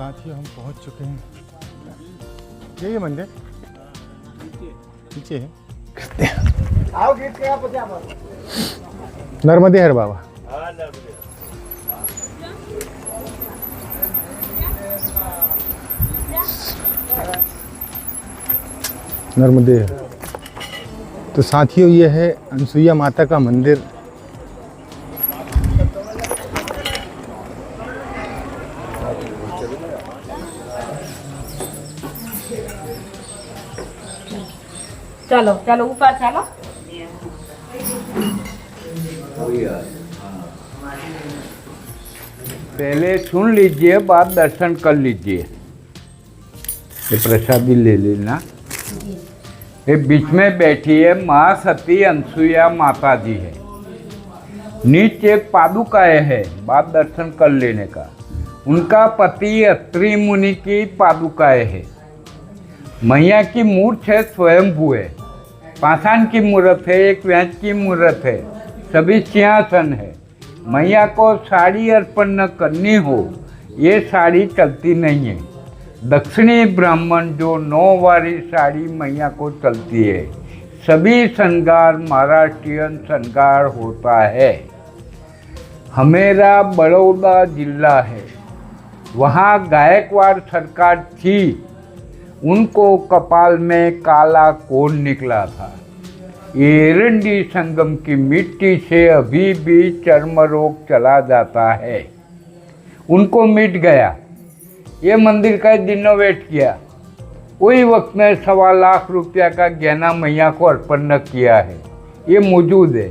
साथियों हम पहुंच चुके हैं। ये मंदिर पीछे है। नर्मदे हर बाबा। नर्मदे हर। तो साथियों ये है अनसुईया माता का मंदिर। चलो चलो ऊपर चलो। पहले सुन लीजिए, बाद दर्शन कर लीजिए। ये प्रसादी ले लेना। ये बीच में बैठी है माँ सती अनसुईया माता जी है। नीचे पादुकाएं है, बाद दर्शन कर लेने का। उनका पति अत्रि मुनि की पादुकाएं है। मैया की मूर्त है स्वयंभू है। पाषाण की मूर्त है, एक व्यांस की मूर्त है, सभी सिंहासन है। मैया को साड़ी अर्पण न करनी हो, ये साड़ी चलती नहीं है। दक्षिणी ब्राह्मण जो 9 वारी साड़ी मैया को चलती है। सभी श्रृंगार महाराष्ट्रियन श्रृंगार होता है। हमेरा बड़ौदा जिला है, वहाँ गायकवाड़ सरकार थी। उनको कपाल में काला कोढ़ निकला था। ये एरंडी संगम की मिट्टी से अभी भी चर्म रोग चला जाता है। उनको मिट गया। ये मंदिर का रिनोवेट किया। वही वक्त में 1.25 लाख रुपया का गहना मैया को अर्पण न किया है। ये मौजूद है।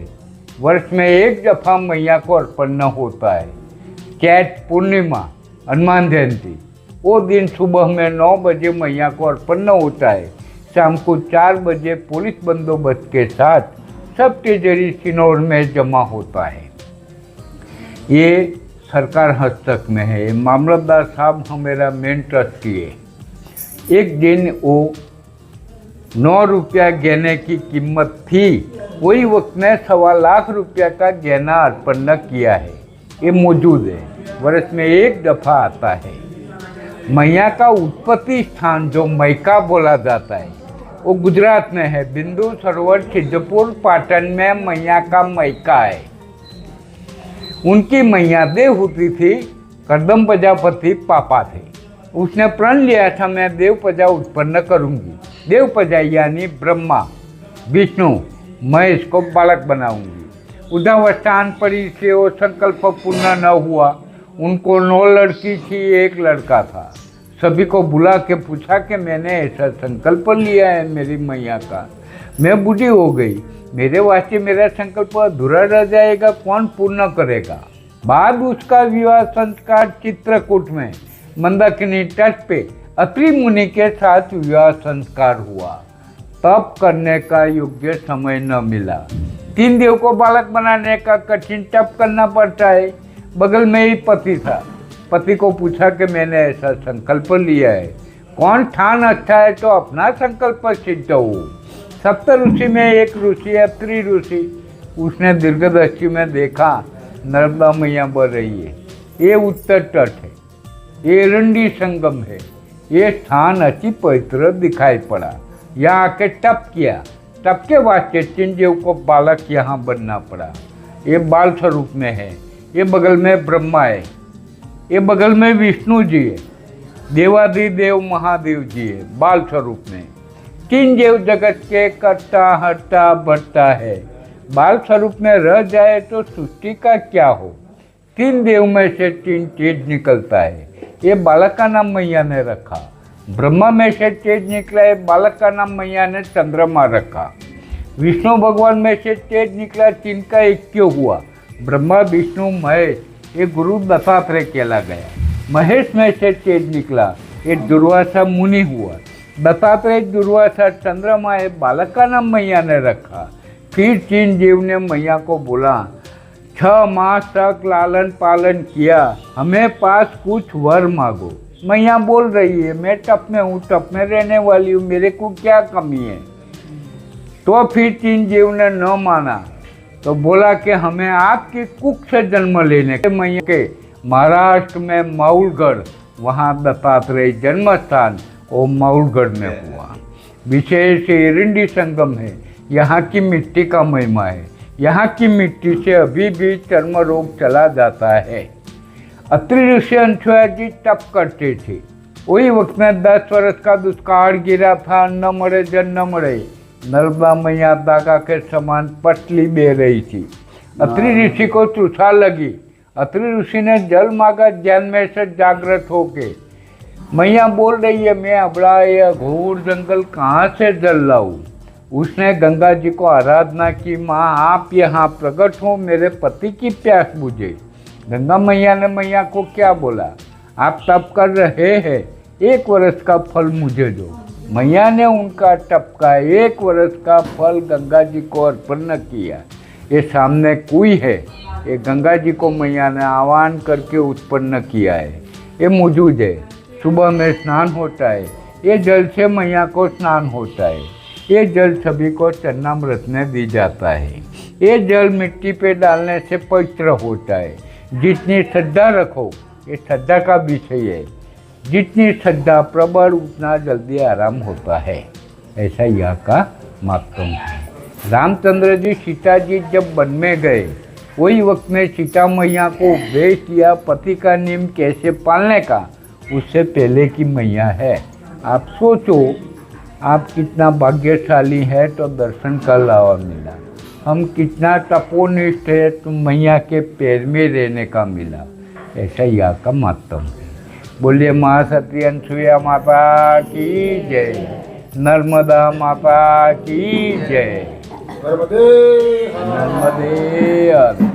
वर्ष में एक दफ़ा मैया को अर्पण न होता है। चैत पूर्णिमा, हनुमान जयंती, वो दिन सुबह में 9 बजे मैया को अर्पण होता है। शाम को 4 बजे पुलिस बंदोबस्त के साथ सब तिजोरी सिनौर में जमा होता है। ये सरकार हस्तक में है। मामलतदार साहब हमारा मेन ट्रस्टी है। एक दिन वो 9 रुपया गहने की कीमत थी। वही वक्त में 1.25 लाख रुपया का गहना अर्पण न किया है। ये मौजूद है। वर्ष में एक दफ़ा आता है। मैया का उत्पत्ति स्थान जो मैका बोला जाता है वो गुजरात में है। बिंदु सरोवर सिद्धपुर पाटन में मैया का मैका है। उनकी मैया देवहूति थी। करदम प्रजापति पापा थे। उसने प्रण लिया था मैं देव प्रजा उत्पन्न करूंगी। देव प्रजा यानी ब्रह्मा विष्णु, मैं इसको बालक बनाऊंगी। उदावस्थान पर से वो संकल्प पूर्ण न हुआ। उनको 9 लड़की थी, 1 लड़का था। सभी को बुला के पूछा कि मैंने ऐसा संकल्प लिया है मेरी मैया का, मैं बूढ़ी हो गई, मेरे वास्ते मेरा संकल्प अधूरा रह जाएगा, कौन पूर्ण करेगा। बाद उसका विवाह संस्कार चित्रकूट में मंदाकिनी तट पे अत्रि मुनि के साथ विवाह संस्कार हुआ। तप करने का योग्य समय न मिला। 3 देव को बालक बनाने का कठिन तप करना पड़ता है। बगल में ही पति था। पति को पूछा कि मैंने ऐसा संकल्प लिया है, कौन ठान अच्छा है तो अपना संकल्प सिद्ध हो। 7 ऋषि में एक ऋषि अत्रि ऋषि, उसने दीर्घदृष्टि में देखा नर्मदा मैया बह रही है। ये उत्तर तट है, ये एरंडी संगम है। ये स्थान अति पवित्र दिखाई पड़ा। यहाँ आके तप किया। तप के वास्ते 3 देव को बालक यहाँ बनना पड़ा। ये बाल स्वरूप में है। ये बगल में ब्रह्मा है। ये बगल में विष्णु जी है। देवाधिदेव महादेव जी है बाल स्वरूप में। 3 देव जगत के कर्ता हरता बढ़ता है। बाल स्वरूप में रह जाए तो सृष्टि का क्या हो। 3 देव में से 3 तेज निकलता है। ये बालक का नाम मैया ने रखा। ब्रह्मा में से तेज निकला है, बालक का नाम मैया ने चंद्रमा रखा। विष्णु भगवान में से तेज निकला, 3 का ऐक्य हुआ। ब्रह्मा विष्णु महेश, ये गुरु दत्तात्रेय कहला गया। महेश में से तेज निकला, ये दुर्वासा मुनि हुआ। दत्तात्रेय दुर्वासा चंद्रमा है, बालक का नाम मैया ने रखा। फिर 3 देव ने मैया को बोला, 6 मास तक लालन पालन किया, हमें पास कुछ वर मांगो। मैया बोल रही है, मैं तप में हूँ, तप में रहने वाली हूँ, मेरे को क्या कमी है। तो फिर 3 देव ने न माना तो बोला कि हमें आपकी कुख से जन्म लेने के। मैया के महाराष्ट्र में माउलगढ़ वहाँ दत्तात्रेय जन्म स्थान और मऊलगढ़ में हुआ। विशेष एरंडी संगम है। यहाँ की मिट्टी का महिमा है। यहाँ की मिट्टी से अभी भी चर्म रोग चला जाता है। अत्रि ऋषि अनसुया जी तप करते थे। वही वक्त में 10 वर्ष का दुष्काल गिरा था। न मरे जन न मरे। नर्मदा मैया दागा के समान पतली बह रही थी। अत्रि ऋषि को तृषा लगी। अत्रि ऋषि ने जल मांगा। ज्ञान में से जागृत होके मैया बोल रही है, मैं अबड़ा ये घोर जंगल कहाँ से जल लाऊं। उसने गंगा जी को आराधना की, माँ आप यहाँ प्रकट हो, मेरे पति की प्यास बुझे। गंगा मैया ने मैया को क्या बोला, आप तप कर रहे हैं, 1 वर्ष का फल मुझे दो। मैया ने उनका तप का 1 वर्ष का फल गंगा जी को अर्पण किया। ये सामने कुएं है, ये गंगा जी को मैया ने आह्वान करके उत्पन्न किया है। ये मौजूद है। सुबह में स्नान होता है। ये जल से मैया को स्नान होता है। ये जल सभी को चरणामृत में दी जाता है। ये जल मिट्टी पे डालने से पवित्र होता है। जितनी श्रद्धा रखो, ये श्रद्धा का विषय है। जितनी श्रद्धा प्रबल उतना जल्दी आराम होता है। ऐसा यह का माध्यम है। रामचंद्र जी सीता जी जब वन में गए, वही वक्त में सीता मैया को उपदेश दिया पति का नियम कैसे पालने का। उससे पहले की मैया है। आप सोचो आप कितना भाग्यशाली है तो दर्शन का लावा मिला। हम कितना तपोनिष्ठ है तो मैया के पैर में रहने का मिला। ऐसा यहाँ का महत्व है। बोलिए माँ सती अनसुया माता की जय, नर्मदा माता की जय, नर्मदे हर।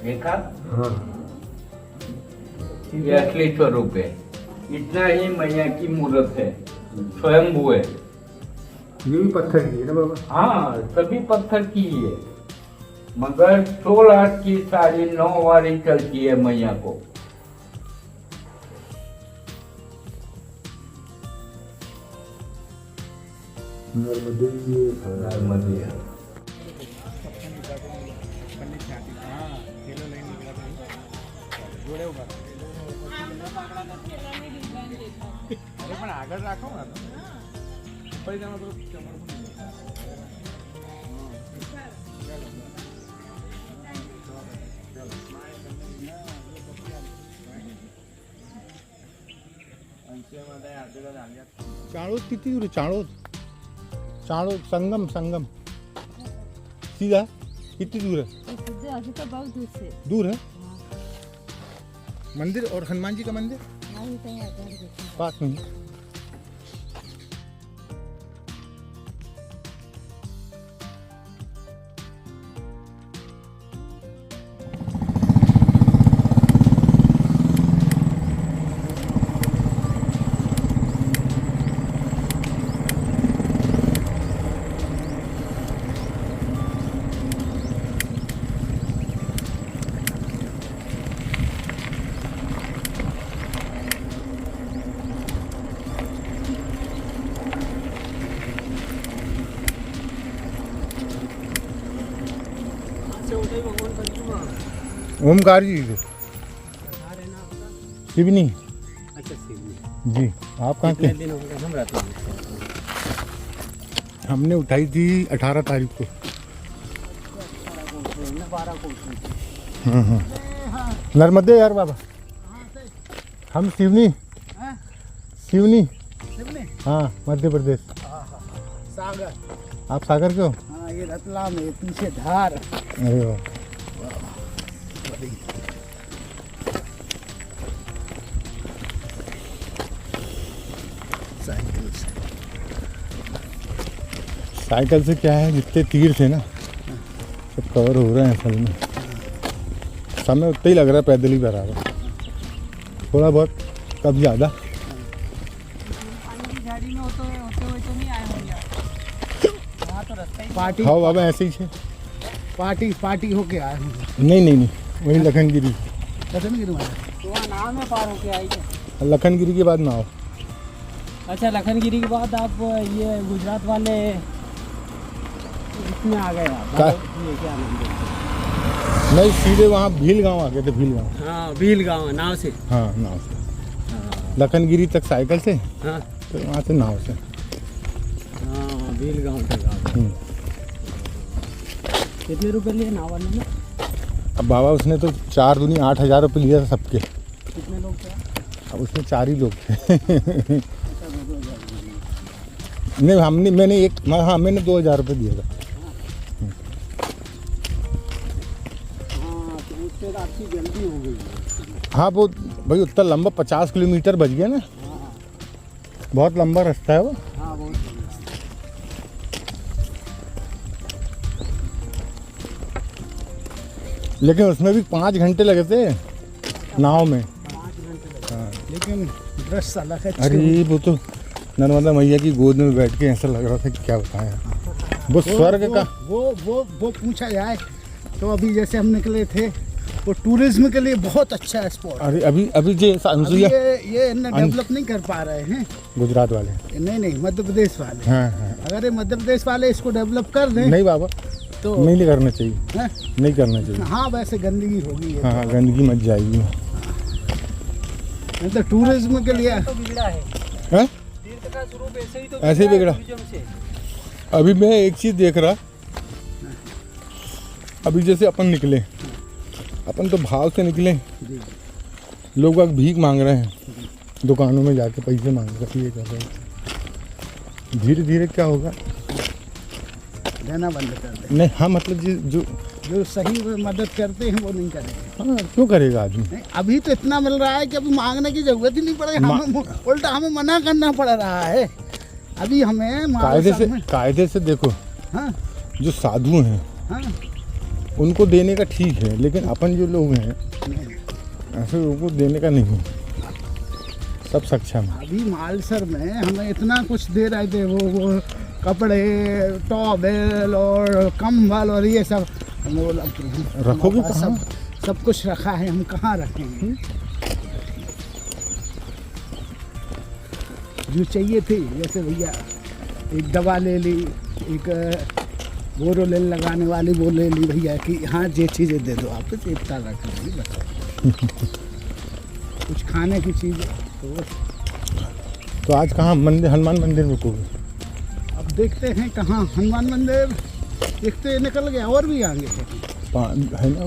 देखा? हाँ। ये असली स्वरूप है। इतना ही मैया की मूर्त है, स्वयंभू है। ये भी पत्थर की है ना बाबा? हाँ, सभी पत्थर की है, मगर 16 की साड़ी 9 वारी चलती है मैया को। नर्मदे પણ આગળ રાખો ને ઉપર જવાનો તો કમર चाणोद किती दूर आहे? चाणोद संगम सीधा कितनी दूर है? अभी तो बहुत दूर से दूर है। मंदिर और हनुमान जी का मंदिर पास में। ओमकार जी थे। शिवनी। अच्छा शिवनी जी। आप कहाँ के? दिन हो गए हम रहते हैं। हमने उठाई थी 18 तारीख को। 12 को नर्मदे यार बाबा। हम शिवनी। शिवनी हाँ, मध्य प्रदेश। सागर। आप सागर के हो? हाँ, ये रतलाम है, पीछे धार। अरे वाह। साइकिल से क्या है, जितने तीर थे ना सब कवर हो रहे हैं असल में। समय उतना ही लग रहा है पैदल ही बराबर, थोड़ा बहुत कब ज़्यादा। पार्टी हाँ बाबा ऐसे ही है। पार्टी होके आए हैं। नहीं वही लखनगिरी। लखनगिरी में तो नाम है, पार होके आई है। लखनगिरी के बाद ना आओ। अच्छा, लखनगिरी के बाद आप ये गुजरात वाले इसमें आ गए आप? का? ये क्या नाम है? नहीं, सीधे वहाँ भील गाँव आ गए थे, भील गाँव। हाँ, भील गाँव नाव से। हाँ, नाव से लखनगिरी तक साइकिल से, हाँ फिर वहाँ से नाव से। हाँ, भील गाँव तक आ गए। कितने रुपए लिए नाव वाले ने? अब बाबा उसने तो 4 दूनी 8,000 रुपये लिया था सबके। कितने लोग थे? अब उसमें 4 ही लोग थे। नहीं, मैंने 2,000 रुपये दिया था। हाँ, तो उससे आपकी जल्दी हो गई। हाँ, वो भाई उतना लंबा 50 किलोमीटर बच गया ना। बहुत लंबा रास्ता है वो। हाँ, बहुत लेकिन उसमें भी 5 घंटे लगे थे नाव में। 5 घंटे लगे। हाँ। लेकिन दृश्य अलग है। अरे वो तो नर्मदा मैया की गोद में बैठ के ऐसा लग रहा था कि क्या बताएं। वो स्वर्ग का वो पूछा जाए तो अभी जैसे हम निकले थे, वो टूरिज्म के लिए बहुत अच्छा स्पॉट। अरे अभी जो अनसुईया ये डेवलप नहीं कर पा रहे हैं गुजरात वाले। नहीं, मध्य प्रदेश वाले। हाँ हाँ, अगर ये मध्य प्रदेश वाले इसको डेवलप कर दें नहीं बाबा, तो नहीं करना चाहिए। हैं? नहीं करना चाहिए। हाँ, वैसे गंदगी होगी है। हाँ, गंदगी मच जाएगी। नहीं तो टूरिज्म के लिए तो बिगड़ा है हैं? तीर्थ का स्वरूप ऐसे ही तो ऐसे ही बिगड़ा। टूरिज्म से। अभी मैं एक चीज़ देख रहा, अभी जैसे अपन निकले, अपन तो भाव से निकले, लोग बाग भीख मांग रहे हैं, दुकानों में जाके पैसे मांग रहे हैं, ये कर रहे हैं। धीरे धीरे क्या होगा, देना बंद कर दें। नहीं हाँ मतलब जो सही मदद करते हैं वो नहीं करेंगे। हाँ, क्यों करेगा आदमी। नहीं, अभी तो इतना मिल रहा है कि अभी मांगने की जरूरत ही नहीं पड़ेगी। हमें उल्टा हमें मना करना पड़ रहा है। अभी हमें कायदे से देखो, हाँ जो साधु हैं हाँ, उनको देने का ठीक है, लेकिन अपन जो लोग हैं ऐसे लोगों को देने का नहीं। सब सक्षम है। अभी मालसर में हमें इतना कुछ दे रहे थे, वो कपड़े, टॉवेल और कंबल और ये सब। हमने बोला रखोगे कहाँ? सब कुछ रखा है, हम कहाँ रखेंगे। जो चाहिए थी, जैसे भैया एक दवा ले ली, एक बोरोलिन लगाने वाली वो ले ली भैया कि हाँ ये चीज़ें दे दो, आप इतना रख ली बस। कुछ खाने की चीज़ें तो आज कहाँ मंदिर, हनुमान मंदिर रुकोगे? अब देखते हैं कहाँ। हनुमान मंदिर देखते निकल गया, और भी आगे है ना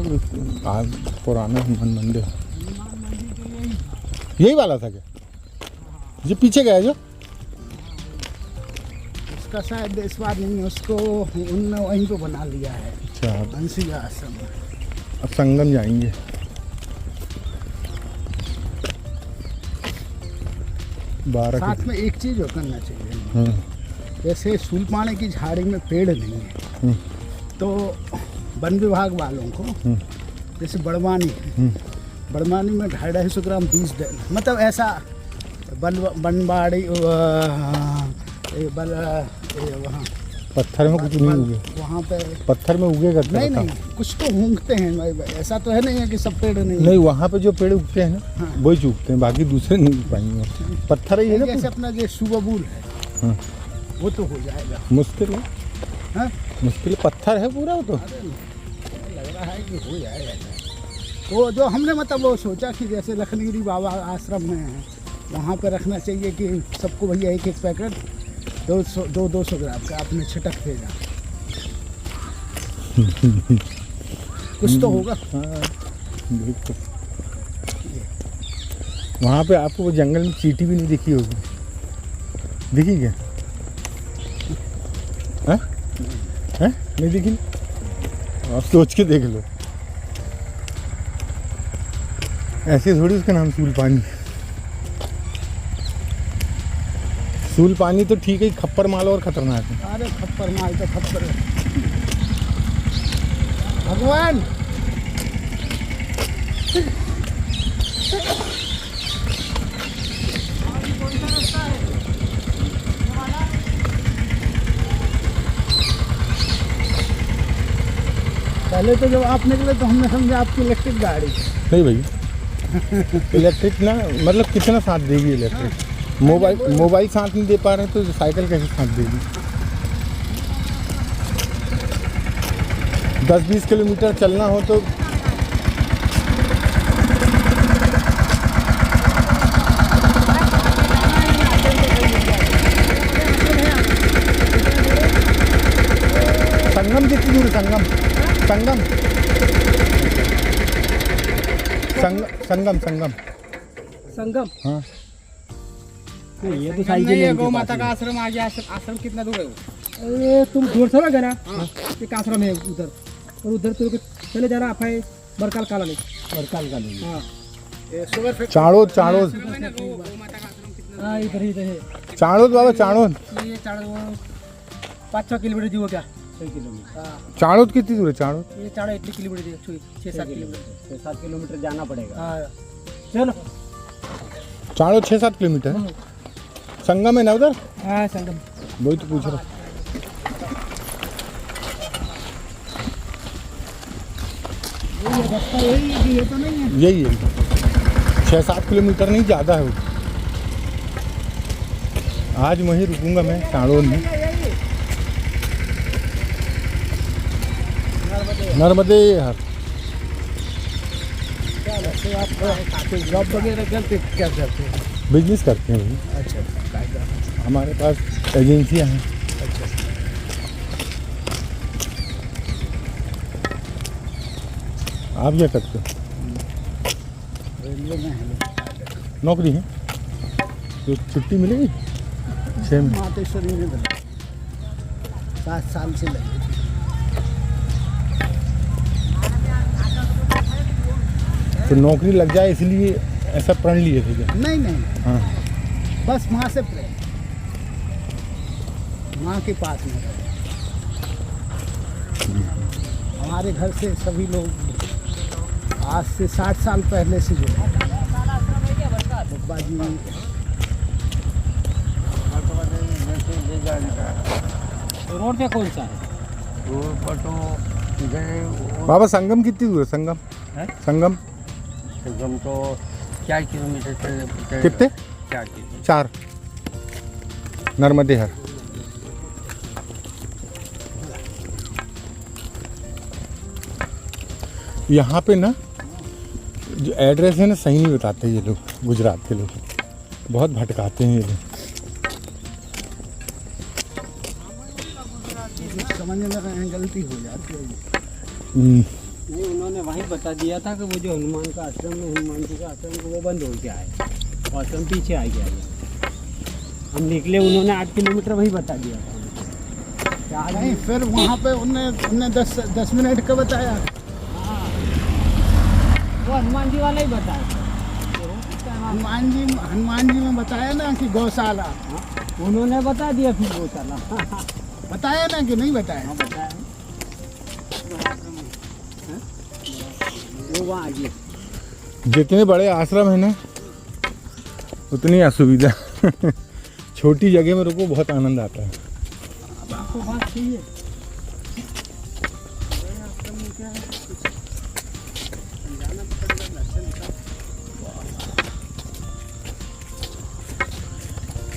आज पुराना हनुमान मंदिर, यही वाला था क्या? ये पीछे गया जो उसका शायद इस बार नहीं है, उसको उनने वहीं पे बना लिया है। अच्छा, अंशिका आश्रम। अब संगम जाएंगे। साथ में एक चीज़ और करना चाहिए, जैसे सूलपाने की झाड़ी में पेड़ नहीं है तो वन विभाग वालों को, जैसे बड़वानी है, बड़वानी में 250 ग्राम बीज देना, मतलब ऐसा बनबाड़ी वहाँ पत्थर में कुछ नहीं उगे, वहाँ पे पत्थर में उगेगा क्या? नहीं, कुछ तो उगते हैं, ऐसा तो है नहीं है कि सब पेड़ नहीं, वहाँ पे जो पेड़ उगते हैं ना वही उगते हैं, बाकी दूसरे नहीं उग पाएंगे। पत्थर ही है ना। जैसे अपना जो सुबबूल है वो तो हो जाएगा। मुश्किल है, हाँ? मुश्किल पत्थर है पूरा वो तो। लग रहा है कि हो जाएगा। तो जो हमने मतलब वो सोचा कि जैसे लखनगिरी बाबा आश्रम में है, वहाँ पे रखना चाहिए कि सबको भैया एक पैकेट 200 ग्राम का आपने छिटक भेजा। कुछ तो होगा। बिल्कुल। वहाँ पे आपको वो जंगल में चींटी भी नहीं दिखी होगी, दिखी क्या? हैं? नहीं दिखी? आप सोच के देख लो। ऐसे थोड़ी उसका नाम सूलपानी। सूलपानी तो ठीक है, खप्पर माल और खतरनाक है। अरे खप्पर माल तो खप्पर है। भगवान पहले तो जब आप निकले तो हमने समझा आपकी इलेक्ट्रिक गाड़ी। नहीं भाई, इलेक्ट्रिक ना मतलब कितना साथ देगी इलेक्ट्रिक? मोबाइल साथ नहीं दे पा रहे तो साइकिल कैसे साथ देगी? 10-20 किलोमीटर चलना हो तो संगम कितनी दूर है? संगम संगम हाँ ये तो साइकिल गौ माता का आश्रम आ गया। आश्रम कितना दूर है? अरे तुम दूर से ना एक आश्रम है उधर, और उधर तो चले जाना आप है बरकाल काला नहीं हाँ चाणोद हाँ इधर ही है चाणोद बाबा चाणोद। ये 5-6 किलोमीटर जी हो क्या 6 किलोमीटर हाँ चाणोद कितनी दूर है? चाणोद ये 8 किलोमीटर 6-7 किलोमीटर 6-7 किलोमीटर जाना पड़ेगा हाँ चलो चाणोद 6-7 किलोमीटर है। संगम है ना उधर? हाँ संगम वही तो पूछ रहा। ये तो नहीं है यही है 6-7 किलोमीटर नहीं, ज़्यादा है वो। आज वहीं रुकूंगा मैं चाणोद में। नर्मदे हर जॉब वगैरह करते क्या करते हैं? बिजनेस करते हैं भाई। अच्छा हमारे पास एजेंसियां हैं। आप क्या करते हो? रेलवे में है नौकरी है तो छुट्टी मिलेगी? 6 में मातेश्वरी में 7 साल से लगे तो नौकरी लग जाए इसलिए ऐसा प्रण लिए थे क्या? नहीं हाँ बस माँ से प्रेम, माँ के पास में हमारे घर से सभी लोग आज से 60 साल पहले से जुड़े। बब्बा जी तो रोड पे कौन सा है? रोड पर तो बाबा संगम कितनी दूर है? संगम है? संगम संगम तो 4 किलोमीटर चलने पड़ते हैं। कितने? 4 किलोमीटर 4 नर्मदे हर। यहाँ पे ना जो एड्रेस है ना सही नहीं बताते ये लोग, गुजरात के लोग बहुत भटकाते हैं ये लोग। समझने में गलती हो जाती है। हम्म, नहीं उन्होंने वहीं बता दिया था कि वो जो हनुमान का आश्रम है, हनुमान जी का आश्रम वो बंद हो गया है, आश्रम पीछे आ गया है। हम निकले उन्होंने 8 किलोमीटर वही बता दिया था। नहीं फिर वहाँ पे उन्होंने 10 मिनट का बताया। हाँ वो हनुमान जी वाला ही बताया। हनुमान जी में बताया ना कि गौशाला, उन्होंने बता दिया फिर गौशाला बताया ना कि नहीं बताया? हाँ बताया वो वहाँ आगे। जितने बड़े आश्रम है ना उतनी असुविधा छोटी जगह में रुको बहुत आनंद आता है। अब आपको बात सही है।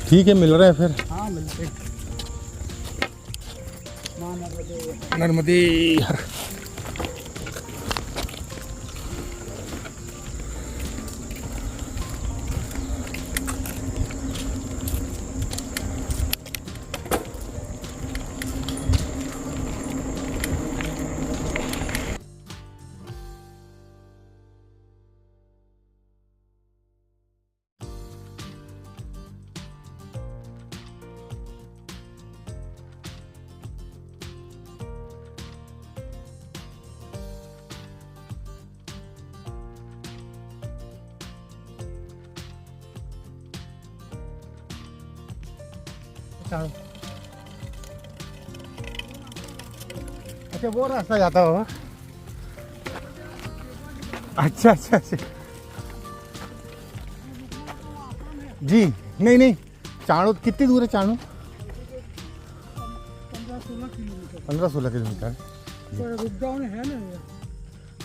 ठीक है मिल रहे हैं फिर। हाँ मिलते नर्मदे हर। अच्छा वो रास्ता जाता होगा। अच्छा अच्छा अच्छा जी। नहीं नहीं चाणोद कितनी दूर है? चाणोद 15-16 किलोमीटर। रुक जाओ है ना,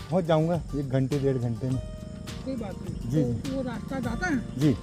पहुँच जाऊँगा 1 घंटे 1.5 घंटे में। कोई बात नहीं। जी वो रास्ता जाता है जी।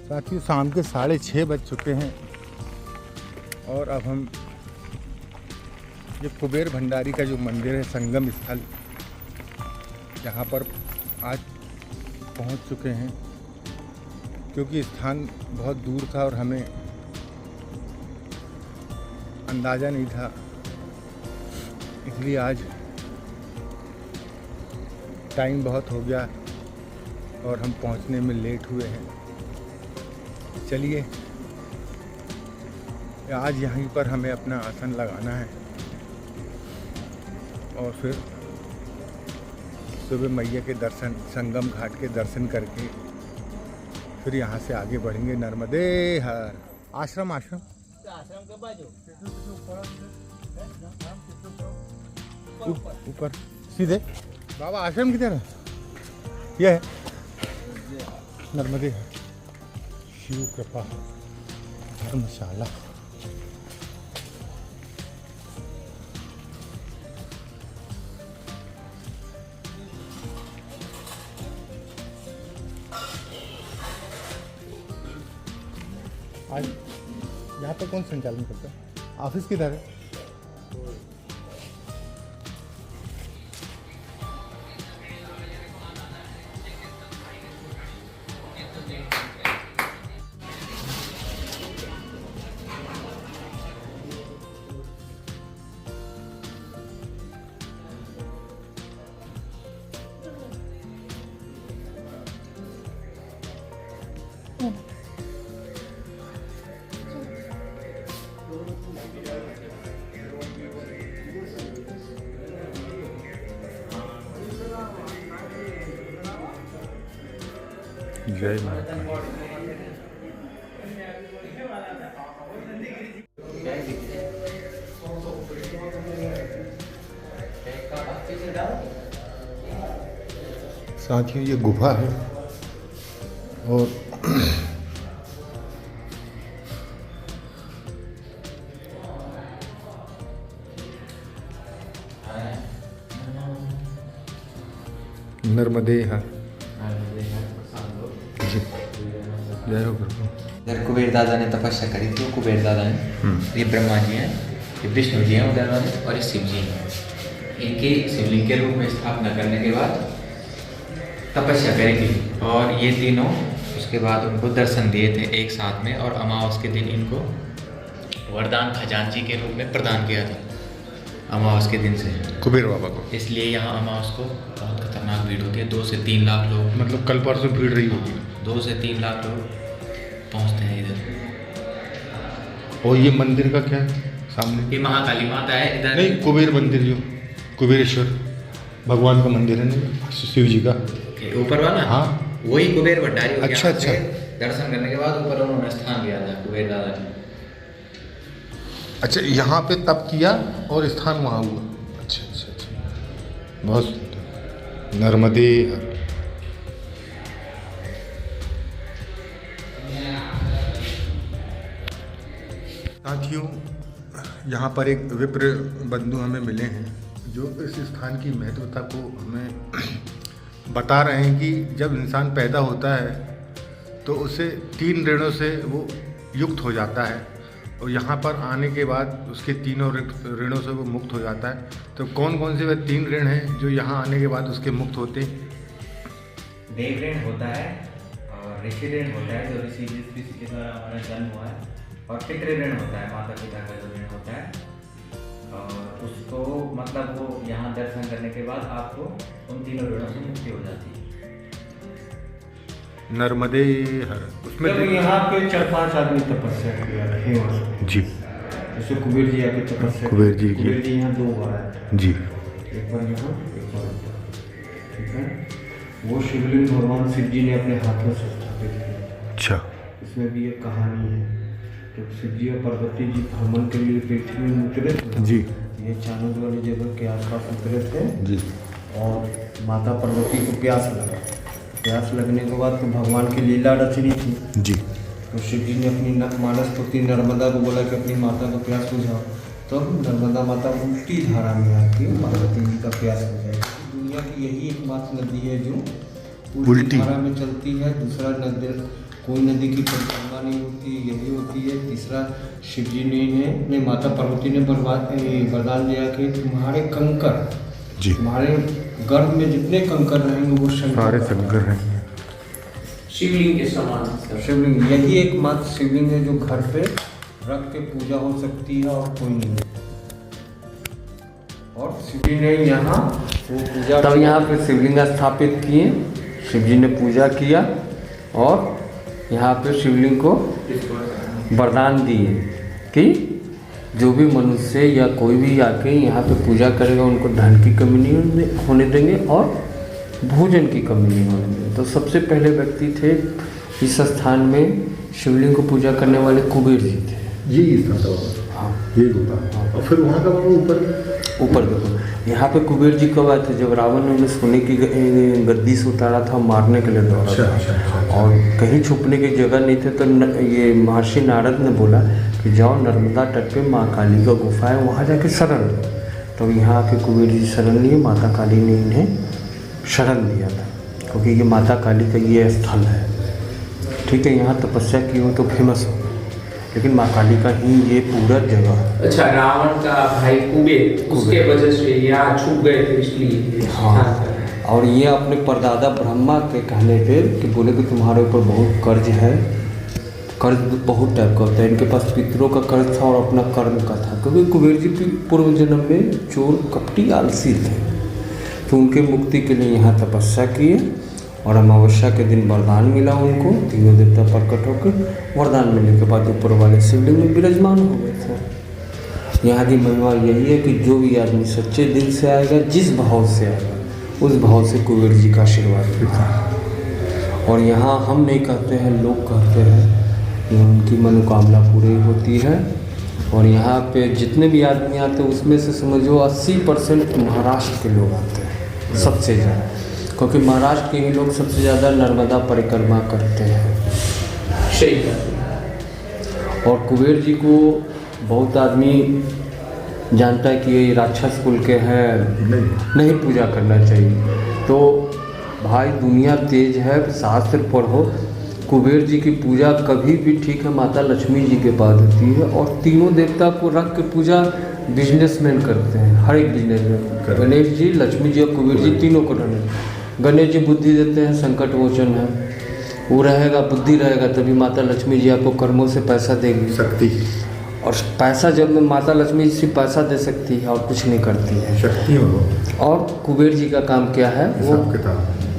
साथियों शाम के 6:30 बज चुके हैं और अब हम ये कुबेर भंडारी का जो मंदिर है संगम स्थल, यहाँ पर आज पहुँच चुके हैं, क्योंकि स्थान बहुत दूर था और हमें अंदाज़ा नहीं था, इसलिए आज टाइम बहुत हो गया और हम पहुंचने में लेट हुए हैं। चलिए आज यहीं पर हमें अपना आसन लगाना है और फिर सुबह मैया के दर्शन, संगम घाट के दर्शन करके फिर यहाँ से आगे बढ़ेंगे नर्मदे हर। आश्रम आश्रम के बाजू ऊपर सीधे बाबा आश्रम की तरह यह है नर्मदे हर शिव कृपा धर्मशाला। आज यहाँ पर कौन संचालन करता है? ऑफिस किधर है? जय माता। साथियों ये गुफा है और नर्मदे हर जय हो प्रभु। इधर कुबेर दादा ने तपस्या करी थी, वो कुबेर दादा ने, ये ब्रह्मा जी हैं, ये विष्णु जी हैं उधर वाले, और ये शिव जी हैं। इनकी शिवलिंग के रूप में स्थापना करने के बाद तपस्या करी थी और ये तीनों उसके बाद उनको दर्शन दिए थे एक साथ में, और अमावस के दिन इनको वरदान खजांची के रूप में प्रदान किया था अमावस के दिन से कुबेर बाबा को। इसलिए यहाँ अमावस को बहुत खतरनाक भीड़ होती है। 2 से 3 लाख लोग, मतलब कल परसों भीड़ रही होगी। 2 से 3 लाख लोग पहुँचते हैं इधर। और ये मंदिर का क्या है सामने? ये महाकाली माता है इधर। नहीं, कुबेर मंदिर जो कुबेरेश्वर भगवान का मंदिर है ना, शिव जी का ऊपर वाला। हाँ वही कुबेर भंडारी। अच्छा अच्छा। दर्शन करने के बाद ऊपर उन्होंने स्थान लिया था कुबेर दादा ने। अच्छा, यहाँ पे तप किया और स्थान वहाँ हुआ। अच्छा अच्छा अच्छा, बहुत सुंदर। नर्मदे हर। साथियों यहाँ पर एक विप्र बंधु हमें मिले हैं जो इस स्थान की महत्वता को हमें बता रहे हैं कि जब इंसान पैदा होता है तो उसे 3 ऋणों से वो युक्त हो जाता है और यहाँ पर आने के बाद उसके तीनों ऋणों से वो मुक्त हो जाता है। तो कौन कौन से वे 3 ऋण हैं जो यहाँ आने के बाद उसके मुक्त होते हैं? देव ऋण होता है और ऋषि ऋण होता है जो ऋषि के द्वारा हमारा जन्म हुआ है, और पितृ ऋण होता है माता पिता का जो ऋण होता है, और उसको मतलब वो यहाँ दर्शन करने के बाद आपको उन तीनों ऋणों से मुक्ति हो जाती है। नर्मदे हर। उसमें जब यहाँ पे 4-5 आदमी तपस्या किया रहे हैं जी, जैसे कुबेर जी आके तपस्या, कुबेर जी की। कुबेर जी यहाँ 2 बार आए थे, जी, एक बार यहाँ एक बार ऊपर, ठीक है। वो शिवलिंग भगवान शिव जी ने अपने हाथों से स्थापित किया। अच्छा। इसमें भी एक कहानी है कि शिव जी और पार्वती जी भ्रमण के लिए पृथ्वी में उतरे थे जी, ये चांद वाली जगह के आसपास उतरे थे जी, और माता पार्वती को प्यास लगा। प्यास लगने के बाद तो भगवान की लीला रचनी थी जी। तो शिव जी ने अपनी मानस पुत्री नर्मदा को बोला कि अपनी माता को प्यास बुझाओ, तो नर्मदा माता उल्टी धारा में आती पार्वती जी का प्यास बुझाई। दुनिया की यही एकमात्र नदी है जो उल्टी धारा में चलती है। दूसरा नदी कोई नदी की परिक्रमा नहीं होती, यही होती है। तीसरा, शिव जी ने माता पार्वती ने वरदान दिया कि तुम्हारे कंकर जी, तुम्हारे गर्भ में जितने कंकर रहेंगे वो सारे शंकर हैं। शिवलिंग के समान। शिवलिंग यही एकमात्र शिवलिंग है जो घर पे रख के पूजा हो सकती है और कोई नहीं। और शिव जी ने यहाँ वो पूजा, तब यहाँ पे शिवलिंग स्थापित किए, शिव जी ने पूजा किया और यहाँ पे शिवलिंग को वरदान दिए कि जो भी मनुष्य या कोई भी आके यहाँ पे पूजा करेगा उनको धन की कमी नहीं होने देंगे और भोजन की कमी नहीं होने देंगे। तो सबसे पहले व्यक्ति थे इस स्थान में शिवलिंग को पूजा करने वाले कुबेर जी थे। ये स्थान था। हाँ, ये होता है। और फिर वहाँ का ऊपर देखो, यहाँ पे कुबेर जी कब आए थे? जब रावण ने उन्हें सोने की गद्दी से उतारा था, मारने के लिए दौड़ा था और कहीं छुपने की जगह नहीं थे। तो ये महर्षि नारद ने बोला कि जाओ नर्मदा तट पे माँ काली का गुफा है, वहाँ जाके शरण लो। तो यहाँ के कुबेर जी शरण लिए, माता काली ने इन्हें शरण दिया था क्योंकि ये माता काली का ये स्थल है। ठीक है, यहाँ तपस्या की हो तो फेमस हो, लेकिन माँ काली का ही ये पूरा जगह। अच्छा, रावण का भाई कुबेर उसके वजह से यहाँ छुप गए थे इसलिए। हाँ, और ये अपने परदादा ब्रह्मा के कहने पे कि बोले कि तुम्हारे ऊपर बहुत कर्ज है। कर्ज बहुत टाइप का होता है, इनके पास पितरों का कर्ज था और अपना कर्म का था, क्योंकि कुबेर जी पूर्व जन्म में चोर कपटी आलसी थे। तो उनके मुक्ति के लिए यहाँ तपस्या किए और अमावस्या के दिन वरदान मिला उनको। तीनों देवता प्रकट होकर वरदान मिलने के बाद ऊपर वाले शिवलिंग में विराजमान हो गए थे। यहाँ की महिमा यही है कि जो भी आदमी सच्चे दिल से आएगा, जिस भाव से आएगा, उस भाव से कुबेर जी का आशीर्वाद मिलता है। और यहाँ हम नहीं कहते हैं, लोग कहते हैं कि उनकी मनोकामना पूरी होती है। और यहाँ पे जितने भी आदमी आते हैं उसमें से समझो 80% महाराष्ट्र के लोग आते हैं सबसे ज़्यादा, क्योंकि महाराष्ट्र के ही लोग सबसे ज़्यादा नर्मदा परिक्रमा करते हैं। सही बात। और कुबेर जी को बहुत आदमी जानता है कि ये राक्षस कुल के हैं, नहीं पूजा करना चाहिए। तो भाई दुनिया तेज है, शास्त्र पढ़ो। कुबेर जी की पूजा कभी भी ठीक है माता लक्ष्मी जी के पास होती है, और तीनों देवता को रख के पूजा बिजनेसमैन करते हैं, हर एक बिजनेसमैन। गणेश जी, लक्ष्मी जी और कुबेर जी तीनों को रहने। गणेश जी बुद्धि देते हैं, संकट मोचन है, वो रहेगा, बुद्धि रहेगा तभी माता लक्ष्मी जी आपको कर्मों से पैसा देगी, शक्ति। और पैसा जब माता लक्ष्मी जी सिर्फ पैसा दे सकती है और कुछ नहीं करती है, शक्ति हो। और कुबेर जी का काम क्या है? वो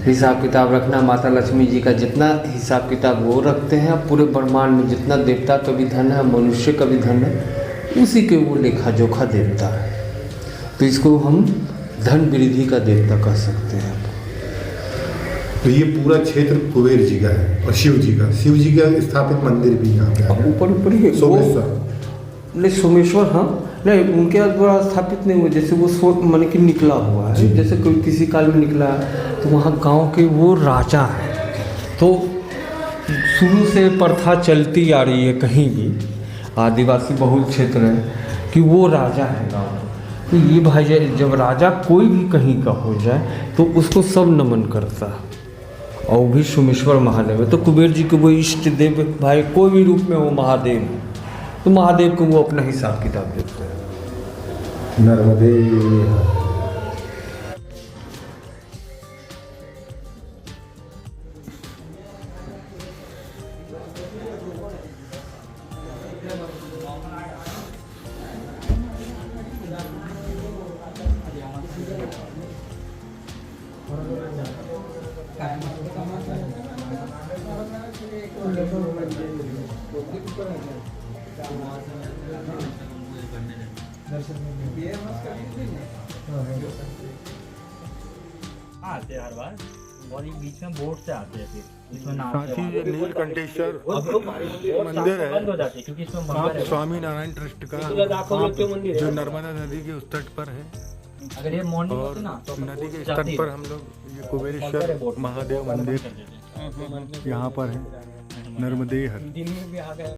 हिसाब किताब रखना। माता लक्ष्मी जी का जितना हिसाब किताब वो रखते हैं, पूरे ब्रह्मांड में जितना देवता का भी धन है, मनुष्य का भी धन है, उसी के वो लेखा जोखा देवता है। तो इसको हम धन वृद्धि का देवता कह सकते हैं। तो ये पूरा क्षेत्र कुबेर जी का है और शिव जी का स्थापित मंदिर भी यहाँ पे है। ऊपर ही सोमेश्वर, नहीं सोमेश्वर, हाँ नहीं, उनके द्वारा स्थापित नहीं हुआ। जैसे वो माने कि निकला हुआ है, जैसे कोई किसी काल में निकला है, तो वहाँ गांव के वो राजा है। तो शुरू से प्रथा चलती आ रही है, कहीं भी आदिवासी बहुल क्षेत्र है कि वो राजा है गाँव। तो ये भाई जब राजा कोई भी कहीं का हो जाए तो उसको सब नमन करता है, और वो भी सोमेश्वर महादेव है। तो कुबेर जी को वो इष्ट देव भाई कोई भी रूप में वो महादेव है, तो महादेव को वो अपना हिसाब किताब देते हैं। नर्मदे आते हर बार, और ये बीच में बोट से आते हैं, फिर इसमें साथ ही ये नीलकंठेश्वर मंदिर है, स्वामी नारायण ट्रस्ट का, जो नर्मदा नदी के उस तट पर है। अगर ये मॉर्निंग और नदी के तट पर हम लोग ये कुबेरेश्वर महादेव मंदिर यहाँ पर है, नर्मदे हर।